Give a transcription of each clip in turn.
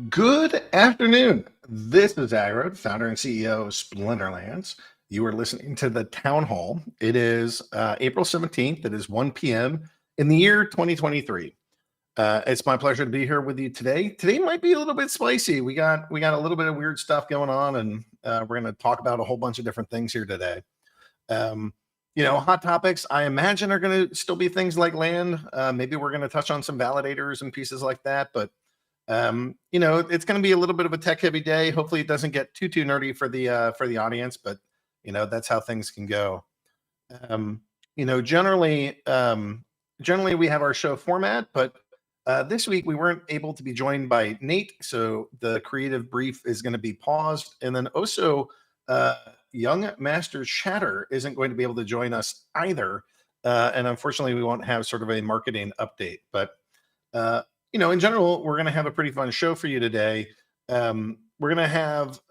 Good afternoon. This is Agrod, founder and CEO of Splinterlands. You are listening to the Town Hall. It is April 17th. It is 1 p.m. in the year 2023. It's my pleasure to be here with you today. Today might be a little bit spicy. We got a little bit of weird stuff going on, and we're going to talk about a whole bunch of different things here today. Hot topics, I imagine, are going to still be things like land. Maybe we're going to touch on some validators and pieces like that, but it's going to be a little bit of a tech heavy day. Hopefully it doesn't get too nerdy for the audience, but that's how things can go. Generally we have our show format, but this week we weren't able to be joined by Nate, so the creative brief is going to be paused. And then also young Master Chatter isn't going to be able to join us either. And unfortunately we won't have sort of a marketing update, but in general, we're going to have a pretty fun show for you today. We're going to have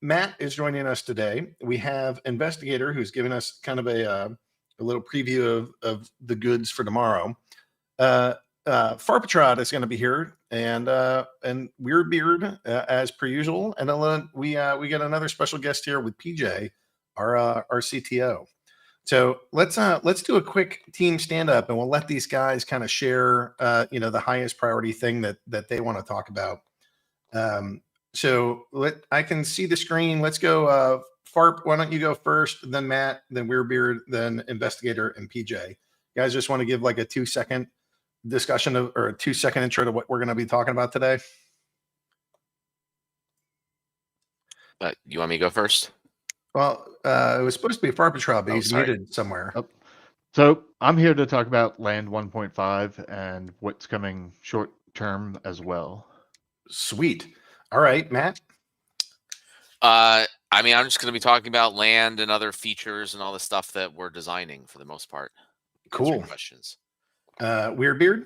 Matt is joining us today. We have Investigator, who's giving us kind of a little preview of the goods for tomorrow. Farpetrad is going to be here, and Weirdbeard as per usual. And then we get another special guest here with PJ, our CTO. So let's do a quick team stand up, and we'll let these guys kind of share, the highest priority thing that they want to talk about. I can see the screen. Let's go. Farp, why don't you go first? Then Matt, then Weirdbeard, then Investigator, and PJ. You guys just want to give like a 2-second discussion or a 2-second intro to what we're going to be talking about today. You want me to go first? Well, it was supposed to be Farpetrad, but he's muted somewhere. Oh. So I'm here to talk about Land 1.5 and what's coming short term as well. Sweet. All right, Matt. I'm just going to be talking about land and other features and all the stuff that we're designing for the most part. Cool. Questions. Weirdbeard.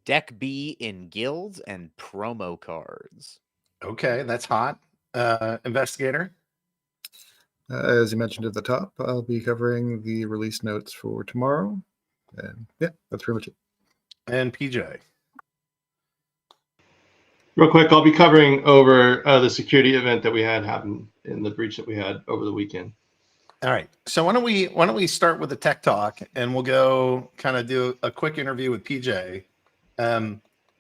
Deck B in guilds and promo cards. Okay, that's hot. Investigator. As you mentioned at the top, I'll be covering the release notes for tomorrow. And yeah, that's pretty much it. And PJ. Real quick, I'll be covering over the security event that we had happen in the breach that we had over the weekend. All right. So why don't we start with the tech talk, and we'll go kind of do a quick interview with PJ.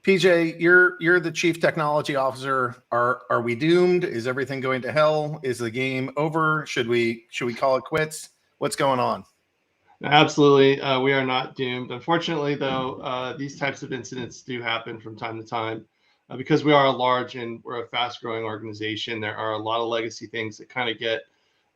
PJ, you're the chief technology officer. Are we doomed? Is everything going to hell? Is the game over? Should we call it quits? What's going on? Absolutely, we are not doomed. Unfortunately, though, these types of incidents do happen from time to time. Because we are a large and we're a fast-growing organization, there are a lot of legacy things that kind of get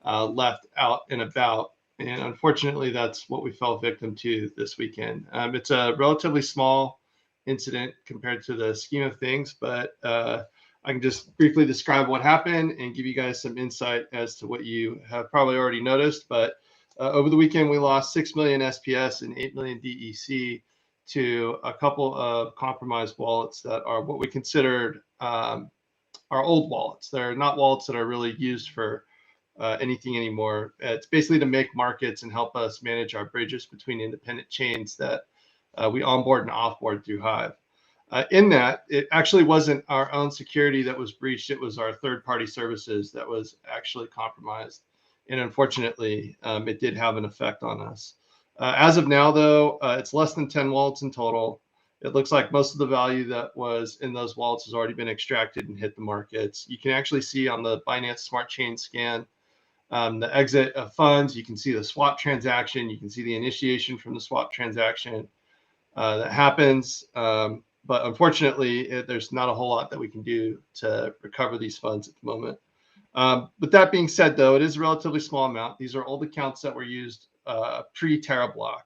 left out and about. And unfortunately, that's what we fell victim to this weekend. It's a relatively small incident compared to the scheme of things, but I can just briefly describe what happened and give you guys some insight as to what you have probably already noticed. But over the weekend, we lost 6 million SPS and 8 million DEC to a couple of compromised wallets that are what we considered our old wallets. They're not wallets that are really used for anything anymore. It's basically to make markets and help us manage our bridges between independent chains that we onboard and offboard through Hive. In that, it actually wasn't our own security that was breached. It was our third-party services that was actually compromised. And unfortunately, it did have an effect on us. As of now, though, it's less than 10 wallets in total. It looks like most of the value that was in those wallets has already been extracted and hit the markets. You can actually see on the Binance Smart Chain scan the exit of funds. You can see the swap transaction. You can see the initiation from the swap transaction that happens. But unfortunately, there's not a whole lot that we can do to recover these funds at the moment. But that being said, though, it is a relatively small amount. These are old accounts that were used pre-TerraBlock.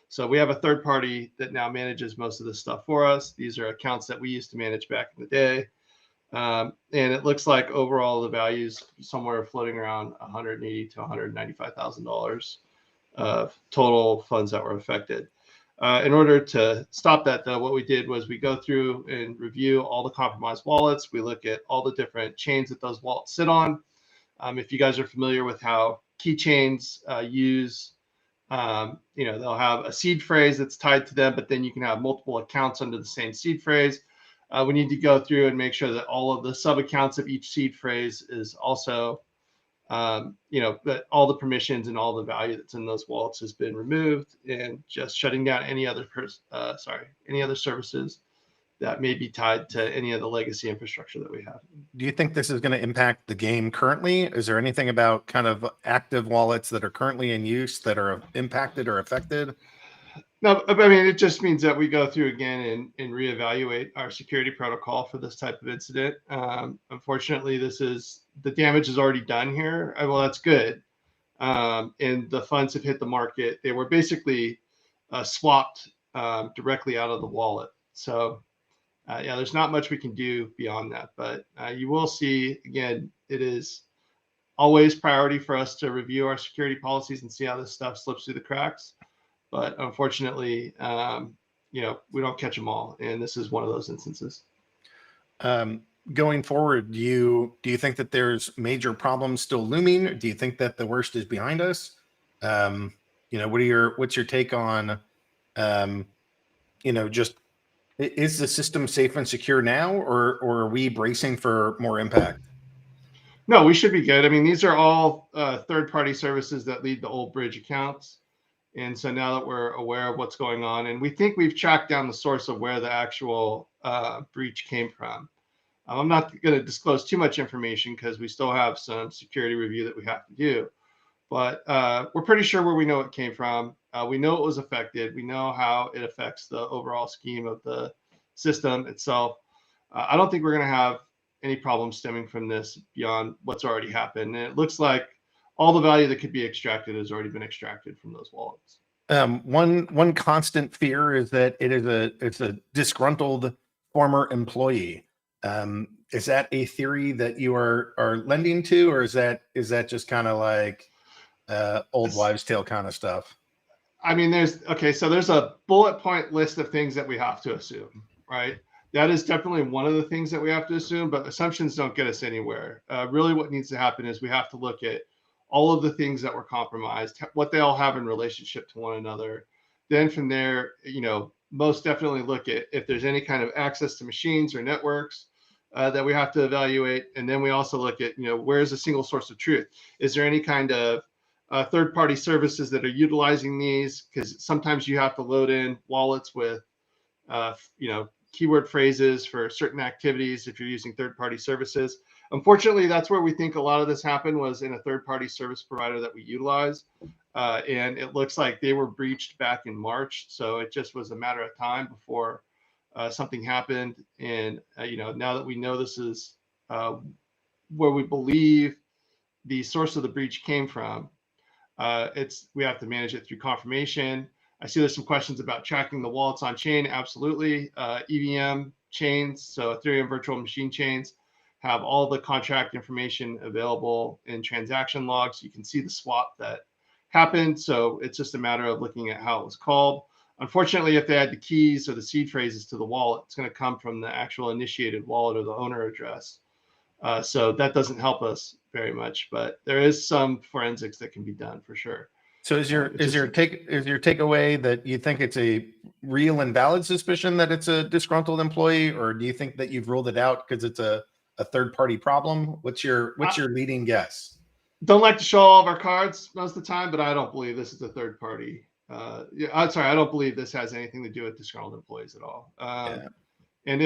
So we have a third party that now manages most of this stuff for us. These are accounts that we used to manage back in the day. And it looks like overall the value's somewhere floating around $180,000 to $195,000 of total funds that were affected. In order to stop that, though, what we did was we go through and review all the compromised wallets. We look at all the different chains that those wallets sit on. If you guys are familiar with how keychains use, they'll have a seed phrase that's tied to them, but then you can have multiple accounts under the same seed phrase. we need to go through and make sure that all of the sub accounts of each seed phrase is also, that all the permissions and all the value that's in those wallets has been removed, and just shutting down any other services that may be tied to any of the legacy infrastructure that we have. Do you think this is going to impact the game currently? Is there anything about kind of active wallets that are currently in use that are impacted or affected? No, I mean, it just means that we go through again and reevaluate our security protocol for this type of incident. Unfortunately, the damage is already done here. Well, that's good. And the funds have hit the market. They were basically swapped directly out of the wallet. So there's not much we can do beyond that. But you will see, again, it is always priority for us to review our security policies and see how this stuff slips through the cracks. But unfortunately, we don't catch them all, and this is one of those instances. Going forward, do you think that there's major problems still looming? Do you think that the worst is behind us? What's your take on, just is the system safe and secure now, or are we bracing for more impact? No, we should be good. I mean, these are all third-party services that lead to old bridge accounts. And so now that we're aware of what's going on, and we think we've tracked down the source of where the actual breach came from. I'm not going to disclose too much information because we still have some security review that we have to do. But we're pretty sure where we know it came from. We know it was affected. We know how it affects the overall scheme of the system itself. I don't think we're going to have any problems stemming from this beyond what's already happened. And it looks like all the value that could be extracted has already been extracted from those wallets. One constant fear is that it's a disgruntled former employee. Is that a theory that you are lending to, or is that just kind of like old wives' tale kind of stuff? I mean, there's a bullet point list of things that we have to assume, right? That is definitely one of the things that we have to assume, but assumptions don't get us anywhere. Really what needs to happen is we have to look at all of the things that were compromised, what they all have in relationship to one another. Then from there, most definitely look at if there's any kind of access to machines or networks that we have to evaluate. And then we also look at, where's a single source of truth? Is there any kind of third-party services that are utilizing these? Because sometimes you have to load in wallets with, keyword phrases for certain activities if you're using third-party services. Unfortunately, that's where we think a lot of this happened, was in a third-party service provider that we utilize. And it looks like they were breached back in March. So it just was a matter of time before something happened. And, now that we know this is where we believe the source of the breach came from, we have to manage it through confirmation. I see there's some questions about tracking the wallets on chain. Absolutely. EVM chains, so Ethereum virtual machine chains, have all the contract information available in transaction logs. You can see the swap that happened. So it's just a matter of looking at how it was called. Unfortunately, if they had the keys or the seed phrases to the wallet, it's going to come from the actual initiated wallet or the owner address. So that doesn't help us very much, but there is some forensics that can be done for sure. So is your takeaway that you think it's a real and valid suspicion that it's a disgruntled employee, or do you think that you've ruled it out because it's a third-party problem? What's your leading guess? Don't like to show all of our cards most of the time, but I don't believe this is a third party. I'm sorry, I don't believe this has anything to do with disgruntled employees at all. And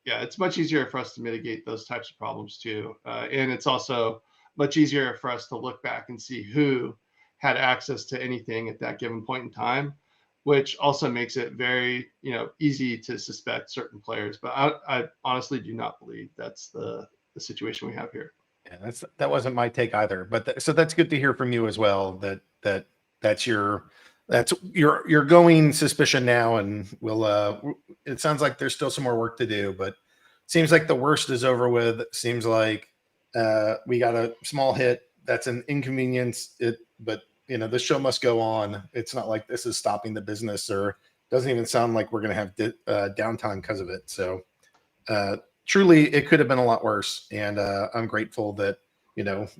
it's much easier for us to mitigate those types of problems too. And it's also much easier for us to look back and see who had access to anything at that given point in time, which also makes it very, easy to suspect certain players. But I honestly do not believe that's the situation we have here. Yeah, that wasn't my take either. But so that's good to hear from you as well. That's your going suspicion now, and it sounds like there's still some more work to do, but it seems like the worst is over with. It seems like we got a small hit. That's an inconvenience. But the show must go on. It's not like this is stopping the business, or doesn't even sound like we're going to have downtime because of it. So truly, it could have been a lot worse. And I'm grateful that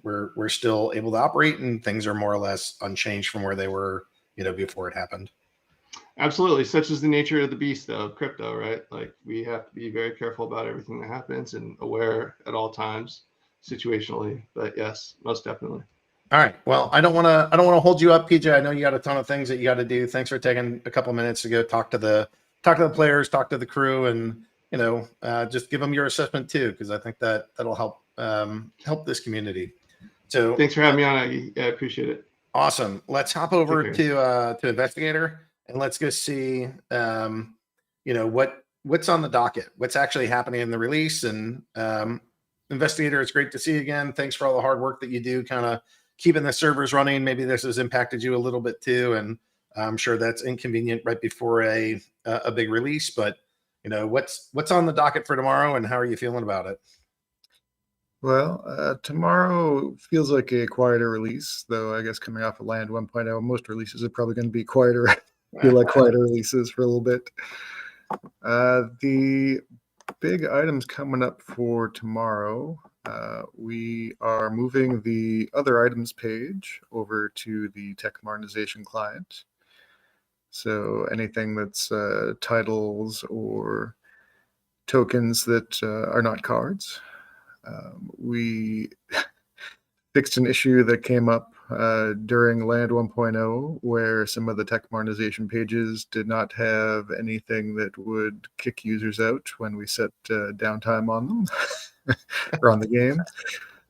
we're still able to operate and things are more or less unchanged from where they were before it happened. Absolutely. Such is the nature of the beast, though, of crypto, right? Like we have to be very careful about everything that happens and aware at all times, situationally. But yes, most definitely. All right. Well, I don't want to hold you up, PJ. I know you got a ton of things that you got to do. Thanks for taking a couple minutes to go talk to the players, talk to the crew, and just give them your assessment too, because I think that'll help help this community. So Thanks for having me on, Aggie. I appreciate it. awesome. Let's hop over Take to Investigator and let's go see what's on the docket, what's actually happening in the release. And Investigator, it's great to see you again. Thanks for all the hard work that you do, kind of keeping the servers running. Maybe this has impacted you a little bit too, and I'm sure that's inconvenient right before a big release. But what's on the docket for tomorrow, and how are you feeling about it? Well, tomorrow feels like a quieter release, though I guess coming off of Land 1.0, most releases are probably going to be quieter, feel like quieter releases for a little bit. The big items coming up for tomorrow, we are moving the other items page over to the tech modernization client. So anything that's titles or tokens that are not cards. We fixed an issue that came up during Land 1.0 where some of the tech modernization pages did not have anything that would kick users out when we set downtime on them or on the game.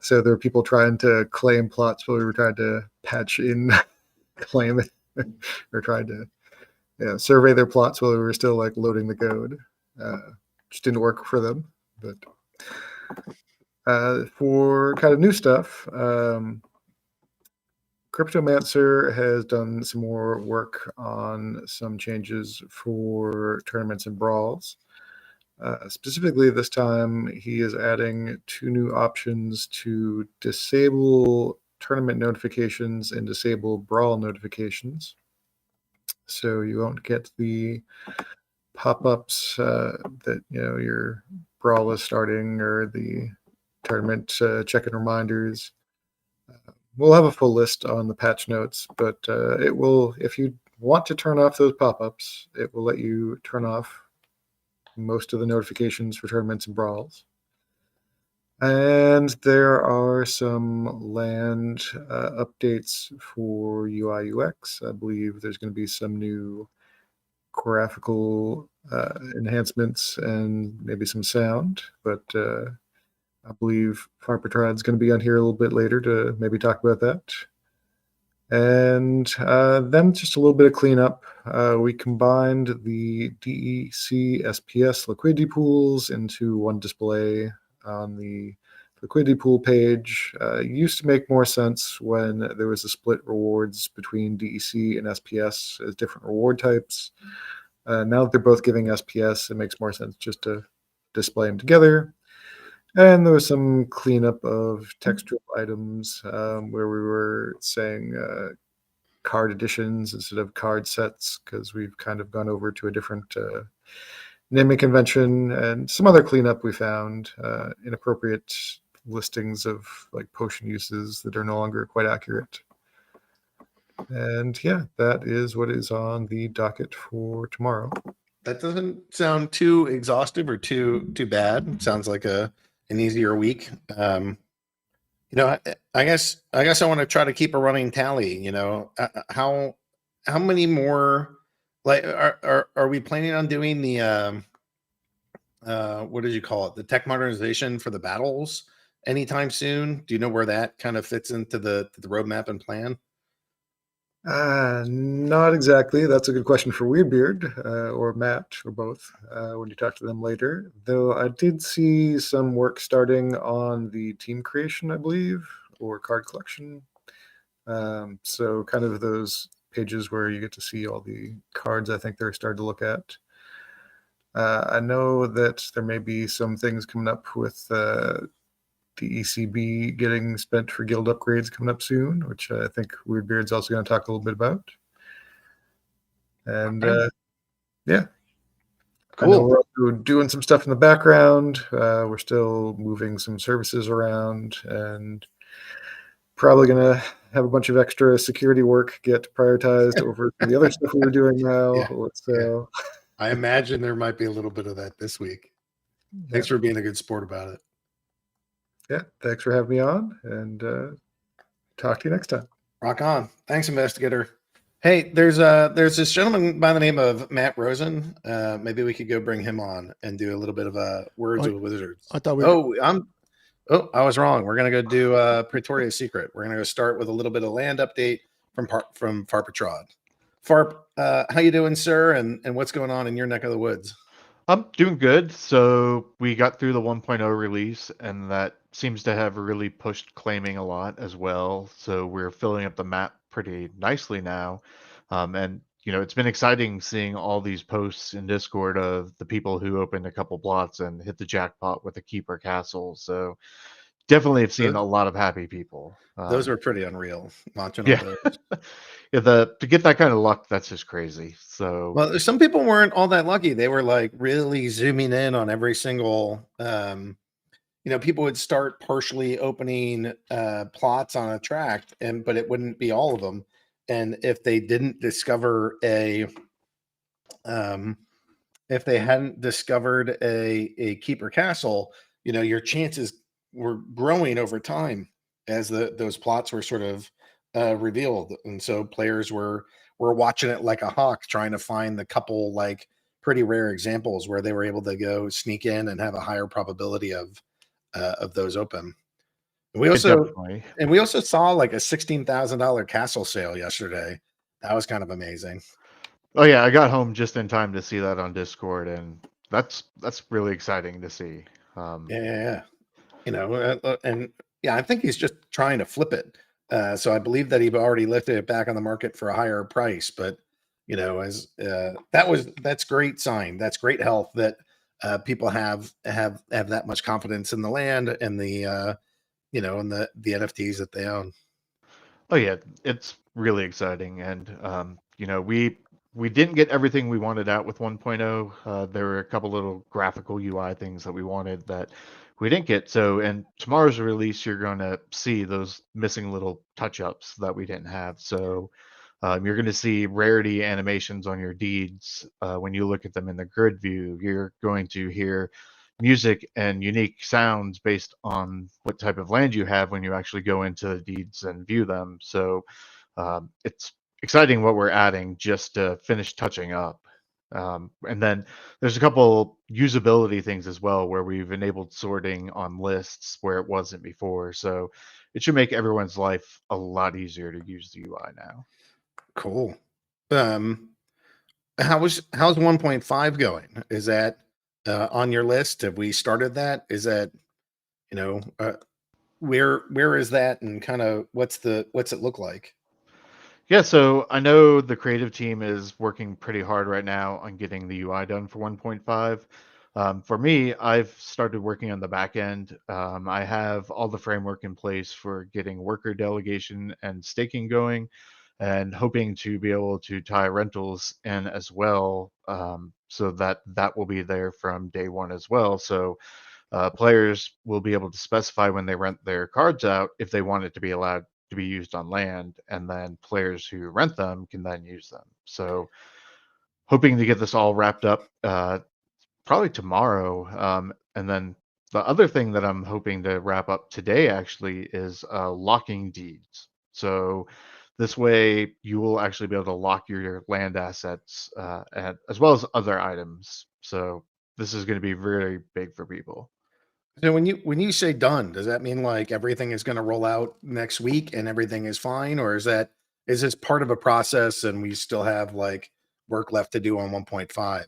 So there were people trying to claim plots while we were trying to patch in claim it or trying to survey their plots while we were still like loading the code. Just didn't work for them. But for kind of new stuff, Cryptomancer has done some more work on some changes for tournaments and brawls. Specifically this time, he is adding 2 new options to disable tournament notifications and disable brawl notifications. So you won't get the pop-ups that your brawl is starting or the tournament check-in reminders. We'll have a full list on the patch notes, but it will, if you want to turn off those pop-ups, it will let you turn off most of the notifications for tournaments and brawls. And there are some land updates for UI UX. I believe there's going to be some new graphical enhancements and maybe some sound, but I believe Farpetrad is going to be on here a little bit later to maybe talk about that. And then just a little bit of cleanup. We combined the DEC SPS liquidity pools into one display on the liquidity pool page. It used to make more sense when there was a split rewards between DEC and SPS as different reward types. Now that they're both giving SPS, it makes more sense just to display them together. And there was some cleanup of textual items where we were saying card additions instead of card sets, because we've kind of gone over to a different naming convention, and some other cleanup we found, inappropriate listings of like potion uses that are no longer quite accurate. And yeah, that is what is on the docket for tomorrow. That doesn't sound too exhaustive or too bad. It sounds like an easier week. I guess I want to try to keep a running tally. How many more? Like, are we planning on doing the what did you call it? The tech modernization for the battles anytime soon? Do you know where that kind of fits into the roadmap and plan? Not exactly. That's a good question for Weirdbeard or Matt or both when you talk to them later. Though I did see some work starting on the team creation, I believe, or card collection. So kind of those pages where you get to see all the cards I think they're starting to look at. I know that there may be some things coming up with the ECB getting spent for guild upgrades coming up soon, which I think Weirdbeard's also going to talk a little bit about. And yeah, cool. I know we're also doing some stuff in the background. We're still moving some services around and probably going to have a bunch of extra security work get prioritized over the other stuff we were doing now. Yeah, So I imagine there might be a little bit of that this week. Thanks for being a good sport about it. yeah, thanks for having me on, and talk to you next time. Rock on. Thanks, Investigator. Hey, there's this gentleman by the name of Matt Rosen. Maybe we could go bring him on and do a little bit of words with wizards. I thought we were I was wrong. We're gonna go do Praetoria's Secret. We're gonna go start with a little bit of land update from Farpetrad. Farp, how you doing, sir? And what's going on in your neck of the woods? I'm doing good. So we got through the 1.0 release, and that seems to have really pushed claiming a lot as well. So we're filling up the map pretty nicely now. And it's been exciting seeing all these posts in Discord of the people who opened a couple plots and hit the jackpot with a keeper castle. So definitely have seen a lot of happy people. Those were pretty unreal. Watching Yeah. all those. Yeah, to get that kind of luck, that's just crazy. So Well, some people weren't all that lucky. They were like really zooming in on every single. People would start partially opening plots on a tract, but it wouldn't be all of them. And if they didn't discover if they hadn't discovered a keeper castle, your chances were growing over time as those plots were sort of revealed, and so players were watching it like a hawk, trying to find the couple like pretty rare examples where they were able to go sneak in and have a higher probability of those open. And we also saw like a $16,000 castle sale yesterday. That was kind of amazing. Oh yeah, I got home just in time to see that on Discord, and that's really exciting to see. Yeah. And yeah, I think he's just trying to flip it. So I believe that he already lifted it back on the market for a higher price. But that's great sign. That's great health that people have that much confidence in the land and the and the NFTs that they own. Oh yeah, it's really exciting, and we didn't get everything we wanted out with 1.0. There were a couple little graphical UI things that we wanted that we didn't get. So in tomorrow's release, you're going to see those missing little touch-ups that we didn't have. So you're going to see rarity animations on your deeds. When you look at them in the grid view, you're going to hear music and unique sounds based on what type of land you have when you actually go into the deeds and view them. So it's exciting what we're adding just to finish touching up. And then there's a couple usability things as well where we've enabled sorting on lists where it wasn't before. So it should make everyone's life a lot easier to use the UI now. Cool. How's 1.5 going? Is that on your list? Have we started that? Is that where is that, and kind of what's it look like? Yeah, so I know the creative team is working pretty hard right now on getting the UI done for 1.5. For me, I've started working on the back end. I have all the framework in place for getting worker delegation and staking going, and hoping to be able to tie rentals in as well, so that will be there from day one as well. So players will be able to specify when they rent their cards out if they want it to be allowed to be used on land, and then players who rent them can then use them. So hoping to get this all wrapped up probably tomorrow. And then the other thing that I'm hoping to wrap up today actually is locking deeds. So this way you will actually be able to lock your land assets as well as other items. So this is going to be very big for people. So when you say done, does that mean like everything is going to roll out next week and everything is fine, or is this part of a process and we still have like work left to do on 1.5?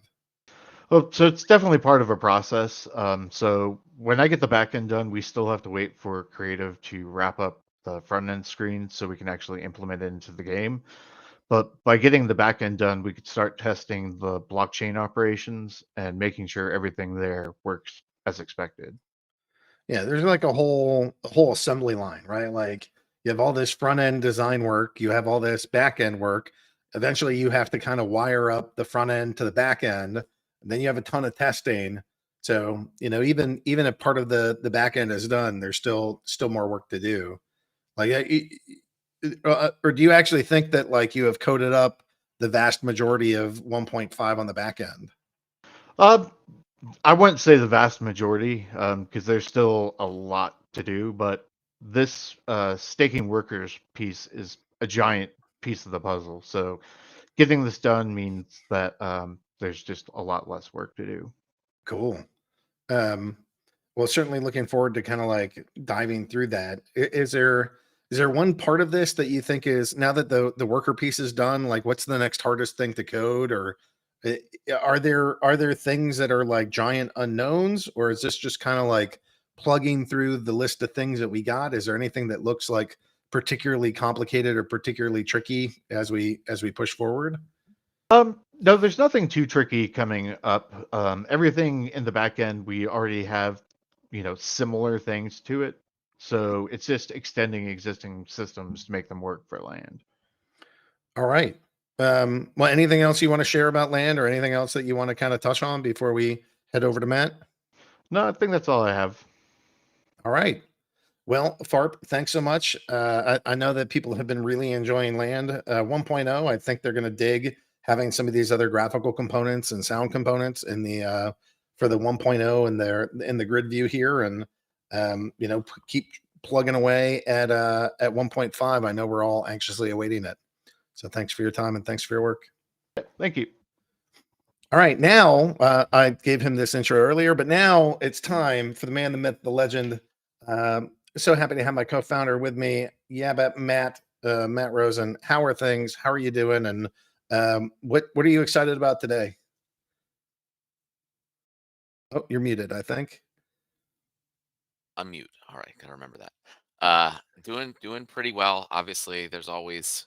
Well, so it's definitely part of a process. So when I get the back end done, we still have to wait for creative to wrap up the front end screen so we can actually implement it into the game. But by getting the back end done, we could start testing the blockchain operations and making sure everything there works as expected. Yeah, there's like a whole assembly line, right? Like you have all this front end design work, you have all this back end work. Eventually you have to kind of wire up the front end to the back end, and then you have a ton of testing. So, even if part of the back end is done, there's still more work to do. Like or do you actually think that like you have coded up the vast majority of 1.5 on the back end? I wouldn't say the vast majority, because there's still a lot to do, but this staking workers piece is a giant piece of the puzzle. So getting this done means that there's just a lot less work to do. Cool. Um, well, certainly looking forward to kind of like diving through that. Is there one part of this that you think is, now that the worker piece is done, like what's the next hardest thing to code, or i- are there things that are like giant unknowns, or is this just kind of like plugging through the list of things that we got? Is there anything that looks like particularly complicated or particularly tricky as we push forward? No, there's nothing too tricky coming up. Everything in the back end, we already have, similar things to it. So it's just extending existing systems to make them work for land. All right. Well, anything else you want to share about land, or anything else that you want to kind of touch on before we head over to Matt? No, I think that's all I have. All right. Well, Farp, thanks so much. I know that people have been really enjoying Land 1.0. I think they're going to dig having some of these other graphical components and sound components in the for the 1.0 in the grid view here, and keep plugging away at 1.5. I know we're all anxiously awaiting it. So thanks for your time and thanks for your work. Thank you. All right, now I gave him this intro earlier, but now it's time for the man, the myth, the legend. So happy to have my co-founder with me. Yeah, but Matt Rosen. How are things? How are you doing? And what are you excited about today? Oh, you're muted, I think. Unmute. All right, gotta remember that. Doing pretty well. Obviously, there's always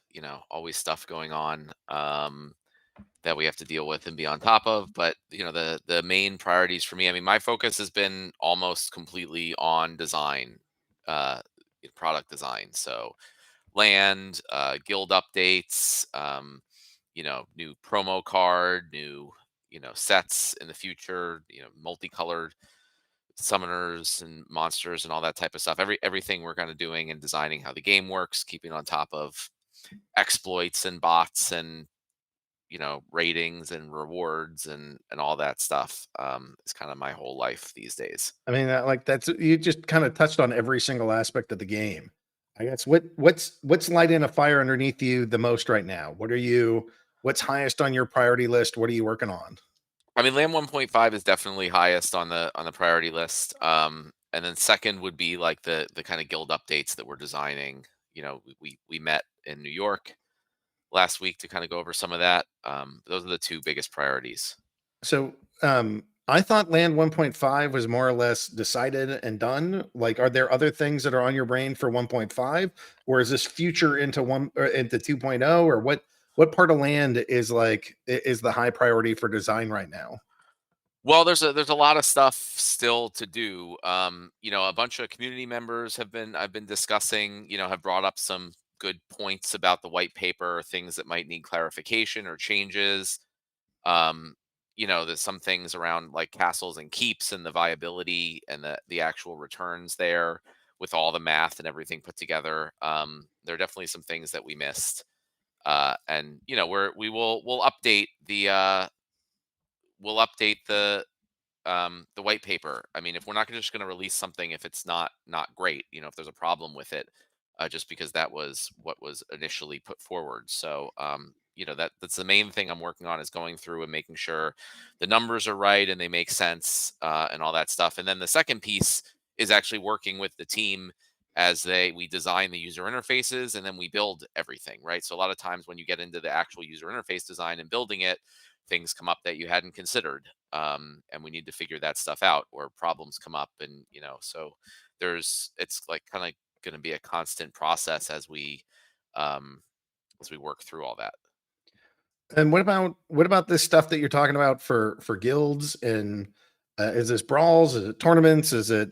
stuff going on that we have to deal with and be on top of. But the main priorities for me. I mean, my focus has been almost completely on design, uh, product design. So land, guild updates, new promo card, new sets in the future, multicolored summoners and monsters and all that type of stuff. Everything we're kind of doing and designing how the game works, keeping on top of exploits and bots and ratings and rewards and all that stuff is kind of my whole life these days. I mean, that's you just kind of touched on every single aspect of the game. I guess what's lighting a fire underneath you the most right now? What's highest on your priority list? What are you working on? I mean, Lamb 1.5 is definitely highest on the priority list. And then second would be like the kind of guild updates that we're designing. We met in New York last week to kind of go over some of that. Those are the two biggest priorities. So I thought Land 1.5 was more or less decided and done. Like, are there other things that are on your brain for 1.5, or is this future into 2.0, or what part of Land is the high priority for design right now? Well, there's a lot of stuff still to do. A bunch of community members I've been discussing, have brought up some good points about the white paper, things that might need clarification or changes. Um, there's some things around like castles and keeps and the viability and the actual returns there with all the math and everything put together. There are definitely some things that we missed. And we'll update the white paper. I mean, if we're not just going to release something if it's not great, if there's a problem with it, just because that was what was initially put forward. So that's the main thing I'm working on, is going through and making sure the numbers are right and they make sense, and all that stuff. And then the second piece is actually working with the team as we design the user interfaces and then we build everything, right? So a lot of times when you get into the actual user interface design and building it, things come up that you hadn't considered, and we need to figure that stuff out, or problems come up. And so it's like kind of going to be a constant process as we work through all that. And what about this stuff that you're talking about for guilds? And is this brawls? Is it tournaments? Is it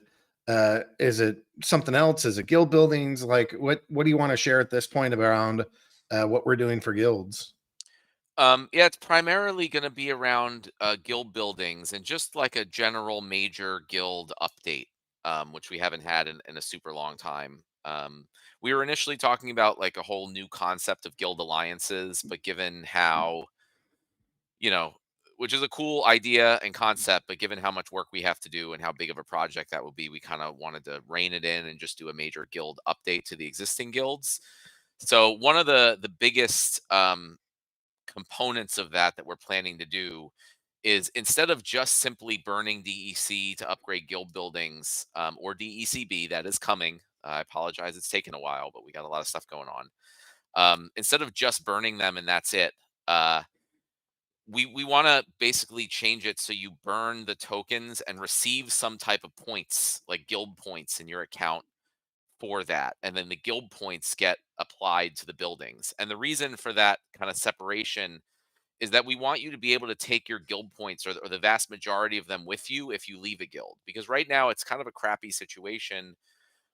something else? Is it guild buildings? Like what do you want to share at this point around what we're doing for guilds? Yeah, it's primarily going to be around guild buildings and just like a general major guild update, which we haven't had in a super long time. We were initially talking about like a whole new concept of guild alliances, but given how, you know, which is a cool idea and concept, but given how much work we have to do and how big of a project that would be, we kind of wanted to rein it in and just do a major guild update to the existing guilds. So one of the biggest components of that we're planning to do is, instead of just simply burning DEC to upgrade guild buildings, or DECB, that is coming. I apologize, it's taken a while, but we got a lot of stuff going on. Instead of just burning them and that's it, we want to basically change it so you burn the tokens and receive some type of points, like guild points in your account for that. And then the guild points get applied to the buildings. And the reason for that kind of separation is that we want you to be able to take your guild points, or the vast majority of them, with you if you leave a guild. Because right now it's kind of a crappy situation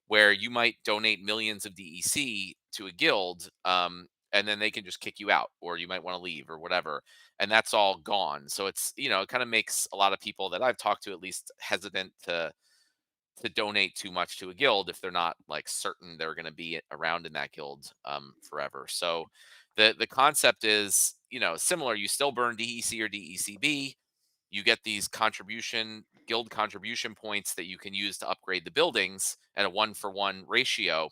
where you might donate millions of DEC to a guild, and then they can just kick you out, or you might want to leave or whatever, and that's all gone. So it's, it kind of makes a lot of people that I've talked to at least hesitant to donate too much to a guild if they're not like certain they're going to be around in that guild forever. So the concept is, similar. You still burn DEC or DECB. You get these guild contribution points that you can use to upgrade the buildings at a 1-for-1 ratio.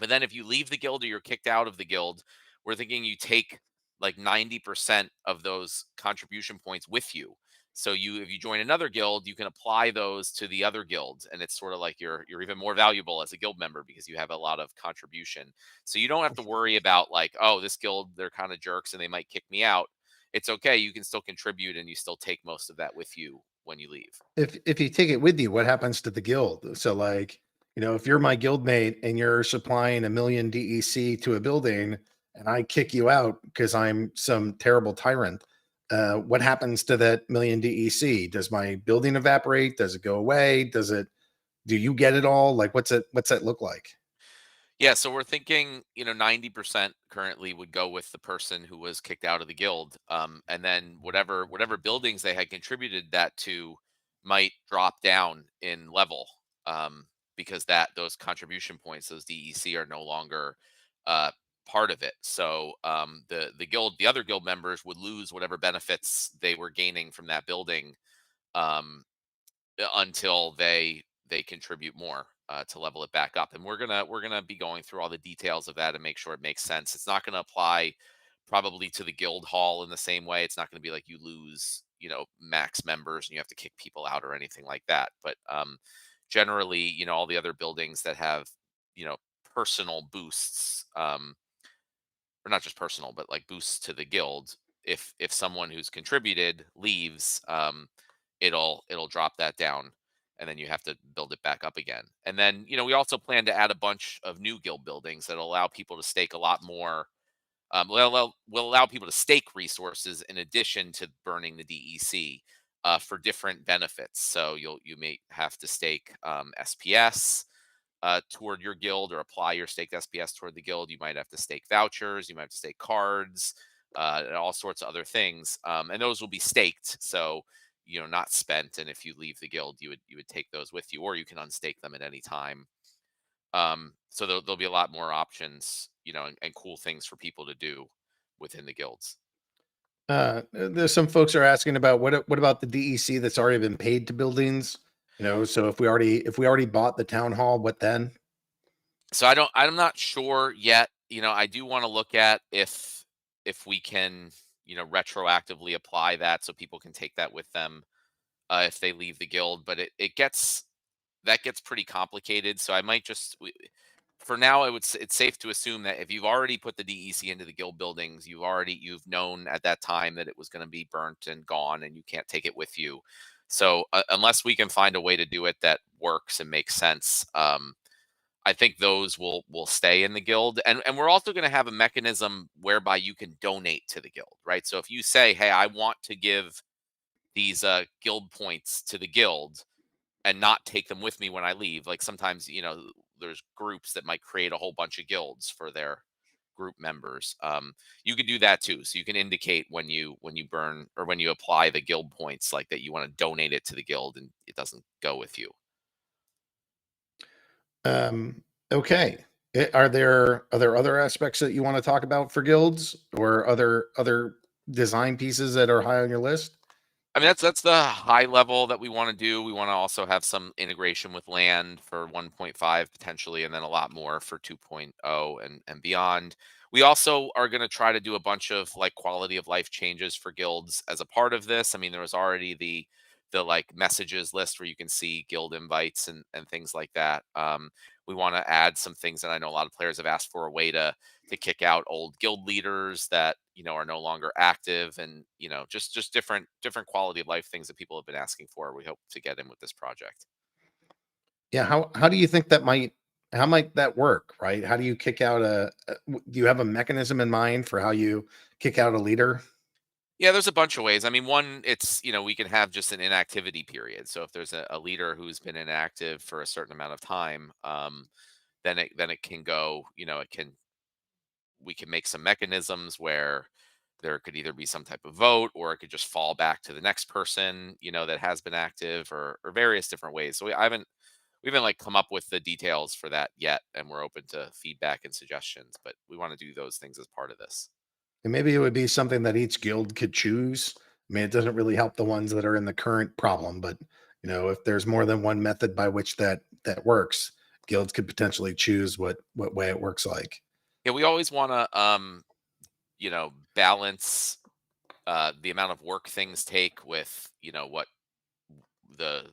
But then if you leave the guild or you're kicked out of the guild, we're thinking you take like 90% of those contribution points with you. So if you join another guild, you can apply those to the other guild, and it's sort of like you're even more valuable as a guild member because you have a lot of contribution. So you don't have to worry about like, oh, this guild, they're kind of jerks and they might kick me out. It's okay. You can still contribute and you still take most of that with you when you leave. If you take it with you, what happens to the guild? So like, if you're my guildmate and you're supplying 1 million DEC to a building and I kick you out because I'm some terrible tyrant, what happens to that 1 million DEC? Does my building evaporate? Does it go away? Do you get it all? Like, what's that look like? Yeah, so we're thinking, 90% currently would go with the person who was kicked out of the guild. And then whatever buildings they had contributed that to might drop down in level, because those contribution points, those DEC, are no longer part of it. So the other guild members would lose whatever benefits they were gaining from that building, until they contribute more to level it back up. And we're gonna be going through all the details of that and make sure it makes sense. It's not going to apply probably to the guild hall in the same way. It's not going to be like you lose max members and you have to kick people out or anything like that. But generally, all the other buildings that have personal boosts, or not just personal, but like boosts to the guild, if someone who's contributed leaves, it'll drop that down, and then you have to build it back up again. And then we also plan to add a bunch of new guild buildings that'll allow people to stake a lot more. Will allow people to stake resources in addition to burning the DEC, for different benefits. So you may have to stake SPS toward your guild, or apply your staked SPS toward the guild. You might have to stake vouchers. You might have to stake cards, and all sorts of other things. And those will be staked, so not spent. And if you leave the guild, you would take those with you, or you can unstake them at any time. So there'll be a lot more options, and cool things for people to do within the guilds. There's some folks are asking about what about the DEC that's already been paid to buildings? So if we already bought the town hall, what then? So I'm not sure yet. I do want to look at if we can, retroactively apply that so people can take that with them, if they leave the guild. But it gets pretty complicated. So I might just, for now, it's safe to assume that if you've already put the DEC into the guild buildings, you've known at that time that it was going to be burnt and gone, and you can't take it with you. So unless we can find a way to do it that works and makes sense, I think those will stay in the guild. And we're also going to have a mechanism whereby you can donate to the guild, right? So if you say, hey, I want to give these guild points to the guild and not take them with me when I leave, like sometimes, there's groups that might create a whole bunch of guilds for their group members. You could do that too. So you can indicate when you burn, or when you apply the guild points, like that you want to donate it to the guild and it doesn't go with you. Okay. Are there other aspects that you want to talk about for guilds, or other design pieces that are high on your list? I mean, that's the high level that we want to do. We want to also have some integration with land for 1.5 potentially, and then a lot more for 2.0 and beyond. We also are going to try to do a bunch of like quality of life changes for guilds as a part of this. I mean, there was already the like messages list where you can see guild invites and things like that. We want to add some things that I know a lot of players have asked for, a way to kick out old guild leaders that are no longer active, and just different quality of life things that people have been asking for. We hope to get in with this project. Yeah, how do you think how might that work, right? How do you kick out do you have a mechanism in mind for how you kick out a leader? Yeah, there's a bunch of ways. I mean, one, it's we can have just an inactivity period. So if there's a leader who's been inactive for a certain amount of time, then it can go, it can we can make some mechanisms where there could either be some type of vote, or it could just fall back to the next person that has been active, or various different ways. So we haven't like come up with the details for that yet, and we're open to feedback and suggestions, but we want to do those things as part of this. And maybe it would be something that each guild could choose. I mean, it doesn't really help the ones that are in the current problem, but if there's more than one method by which that works, guilds could potentially choose what way it works like. Yeah, we always want to balance the amount of work things take with what the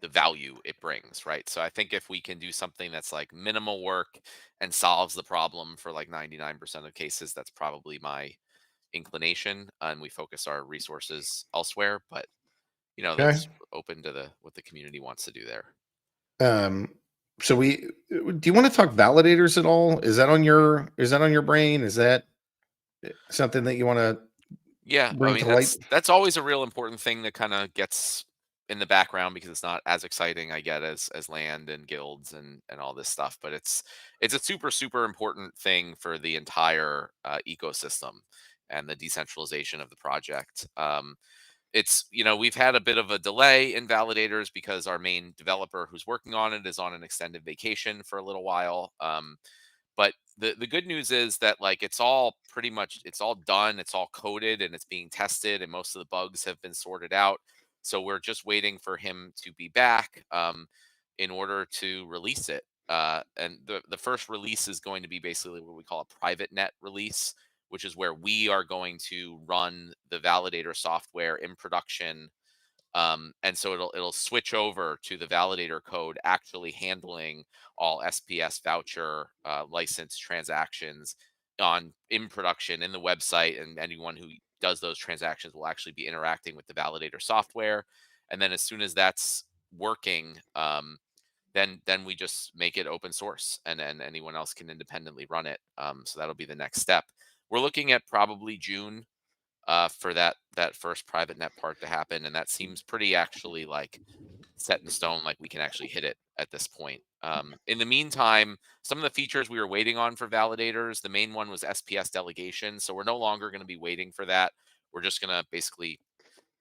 the value it brings, right? So I think if we can do something that's like minimal work and solves the problem for like 99% of cases, that's probably my inclination, and we focus our resources elsewhere. But Okay. that's open to the what the community wants to do there. Um, so do you want to talk validators at all? Is that on your brain? Is that something that you want to Yeah, I bring mean to light? that's always a real important thing that kind of gets in the background because it's not as exciting, I get, as land and guilds and all this stuff. But it's a super super important thing for the entire ecosystem and the decentralization of the project. It's we've had a bit of a delay in validators because our main developer who's working on it is on an extended vacation for a little while. But the good news is that like it's all done, it's all coded, and it's being tested, and most of the bugs have been sorted out. So we're just waiting for him to be back in order to release it. And the first release is going to be basically what we call a private net release, which is where we are going to run the validator software in production, and so it'll switch over to the validator code actually handling all SPS voucher license transactions on in production in the website, and anyone who does those transactions will actually be interacting with the validator software. And then as soon as that's working, then we just make it open source, and then anyone else can independently run it. So that'll be the next step. We're looking at probably June for that first private net part to happen, and that seems pretty actually like set in stone. Like we can actually hit it at this point. In the meantime, some of the features we were waiting on for validators, the main one was SPS delegation. So we're no longer going to be waiting for that. We're just going to basically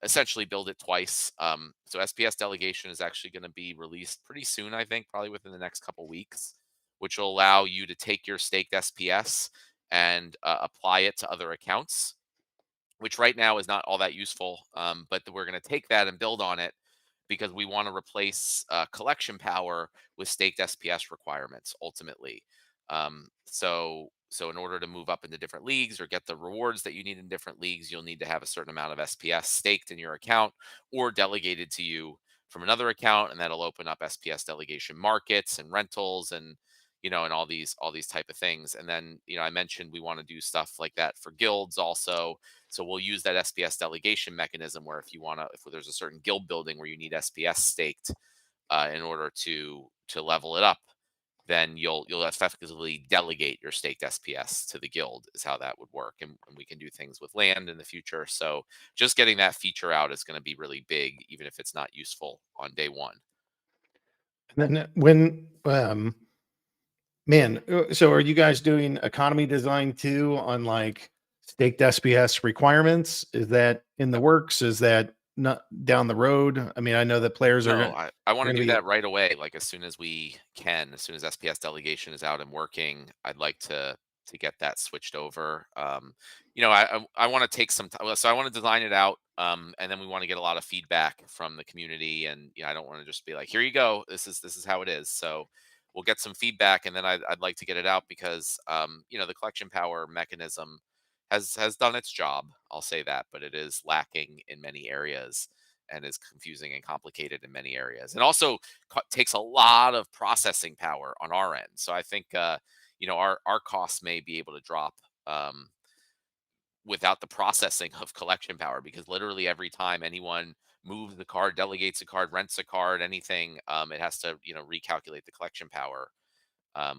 essentially build it twice. So SPS delegation is actually going to be released pretty soon, I think, probably within the next couple weeks, which will allow you to take your staked SPS and apply it to other accounts, which right now is not all that useful. But we're going to take that and build on it because we want to replace collection power with staked SPS requirements ultimately. So in order to move up into different leagues or get the rewards that you need in different leagues, you'll need to have a certain amount of SPS staked in your account or delegated to you from another account, and that'll open up SPS delegation markets and rentals and all these type of things. And then I mentioned we want to do stuff like that for guilds also. So we'll use that SPS delegation mechanism where if there's a certain guild building where you need SPS staked in order to level it up, then you'll effectively delegate your staked SPS to the guild is how that would work. And we can do things with land in the future. So just getting that feature out is going to be really big, even if it's not useful on day one. And then so are you guys doing economy design too on like staked SPS requirements? Is that in the works? Is that not down the road? I mean, I know that players are No, going I want to to do be. that right away, like as soon as we can, as soon as SPS delegation is out and working, I'd like to get that switched over. I want to take some time, so I want to design it out, and then we want to get a lot of feedback from the community, and I don't want to just be like, here you go, this is how it is. So we'll get some feedback, and then I'd like to get it out because the collection power mechanism has done its job. I'll say that, but it is lacking in many areas and is confusing and complicated in many areas, and also takes a lot of processing power on our end. So I think our costs may be able to drop um, without the processing of collection power, because literally every time anyone moves the card, delegates a card, rents a card, anything, it has to recalculate the collection power,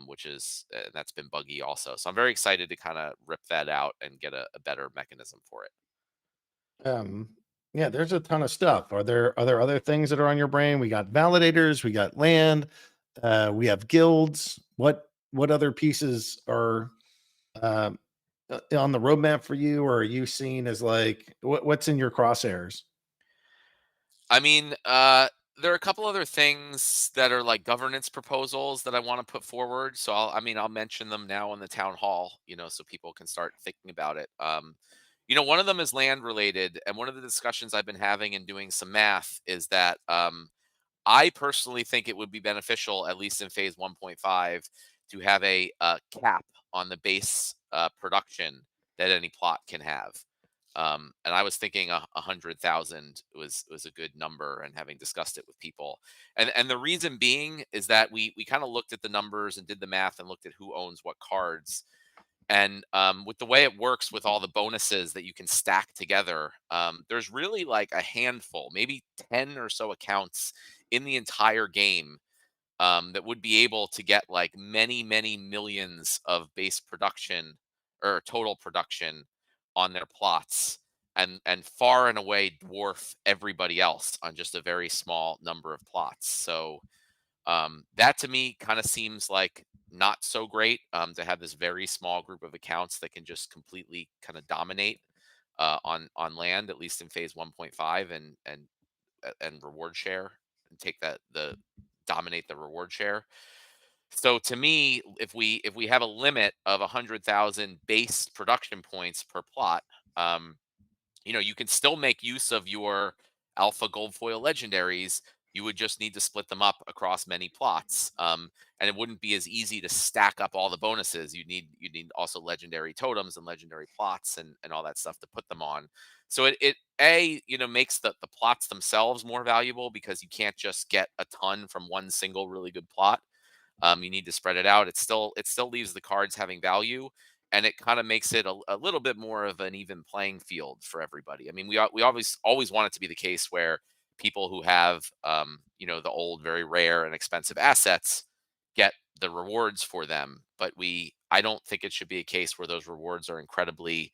which is that's been buggy also. So I'm very excited to kind of rip that out and get a better mechanism for it. Um, yeah, there's a ton of stuff. Are there other things that are on your brain? We got validators, we got land, we have guilds. What other pieces are um, on the roadmap for you, or are you seeing as like what's in your crosshairs? I mean, there are a couple other things that are like governance proposals that I want to put forward. So I'll mention them now in the town hall, so people can start thinking about it. One of them is land related, and one of the discussions I've been having and doing some math is that I personally think it would be beneficial, at least in phase 1.5, to have a cap on the base production that any plot can have. And I was thinking 100,000 was a good number, and having discussed it with people, and the reason being is that we kind of looked at the numbers and did the math and looked at who owns what cards, and with the way it works with all the bonuses that you can stack together, there's really like a handful, maybe 10 or so accounts in the entire game that would be able to get like many, many millions of base production or total production on their plots, and far and away dwarf everybody else on just a very small number of plots. So that to me kind of seems like not so great, to have this very small group of accounts that can just completely kind of dominate on land, at least in phase 1.5, and reward share, and take that the dominate the reward share. So to me, if we have a limit of 100,000 base production points per plot, um, you can still make use of your alpha gold foil legendaries. You would just need to split them up across many plots, and it wouldn't be as easy to stack up all the bonuses. You need also legendary totems and legendary plots and all that stuff to put them on. So it makes the plots themselves more valuable, because you can't just get a ton from one single really good plot. You need to spread it out. It still leaves the cards having value, and it kind of makes it a little bit more of an even playing field for everybody. I mean, we always want it to be the case where people who have the old, very rare and expensive assets get the rewards for them, but I don't think it should be a case where those rewards are incredibly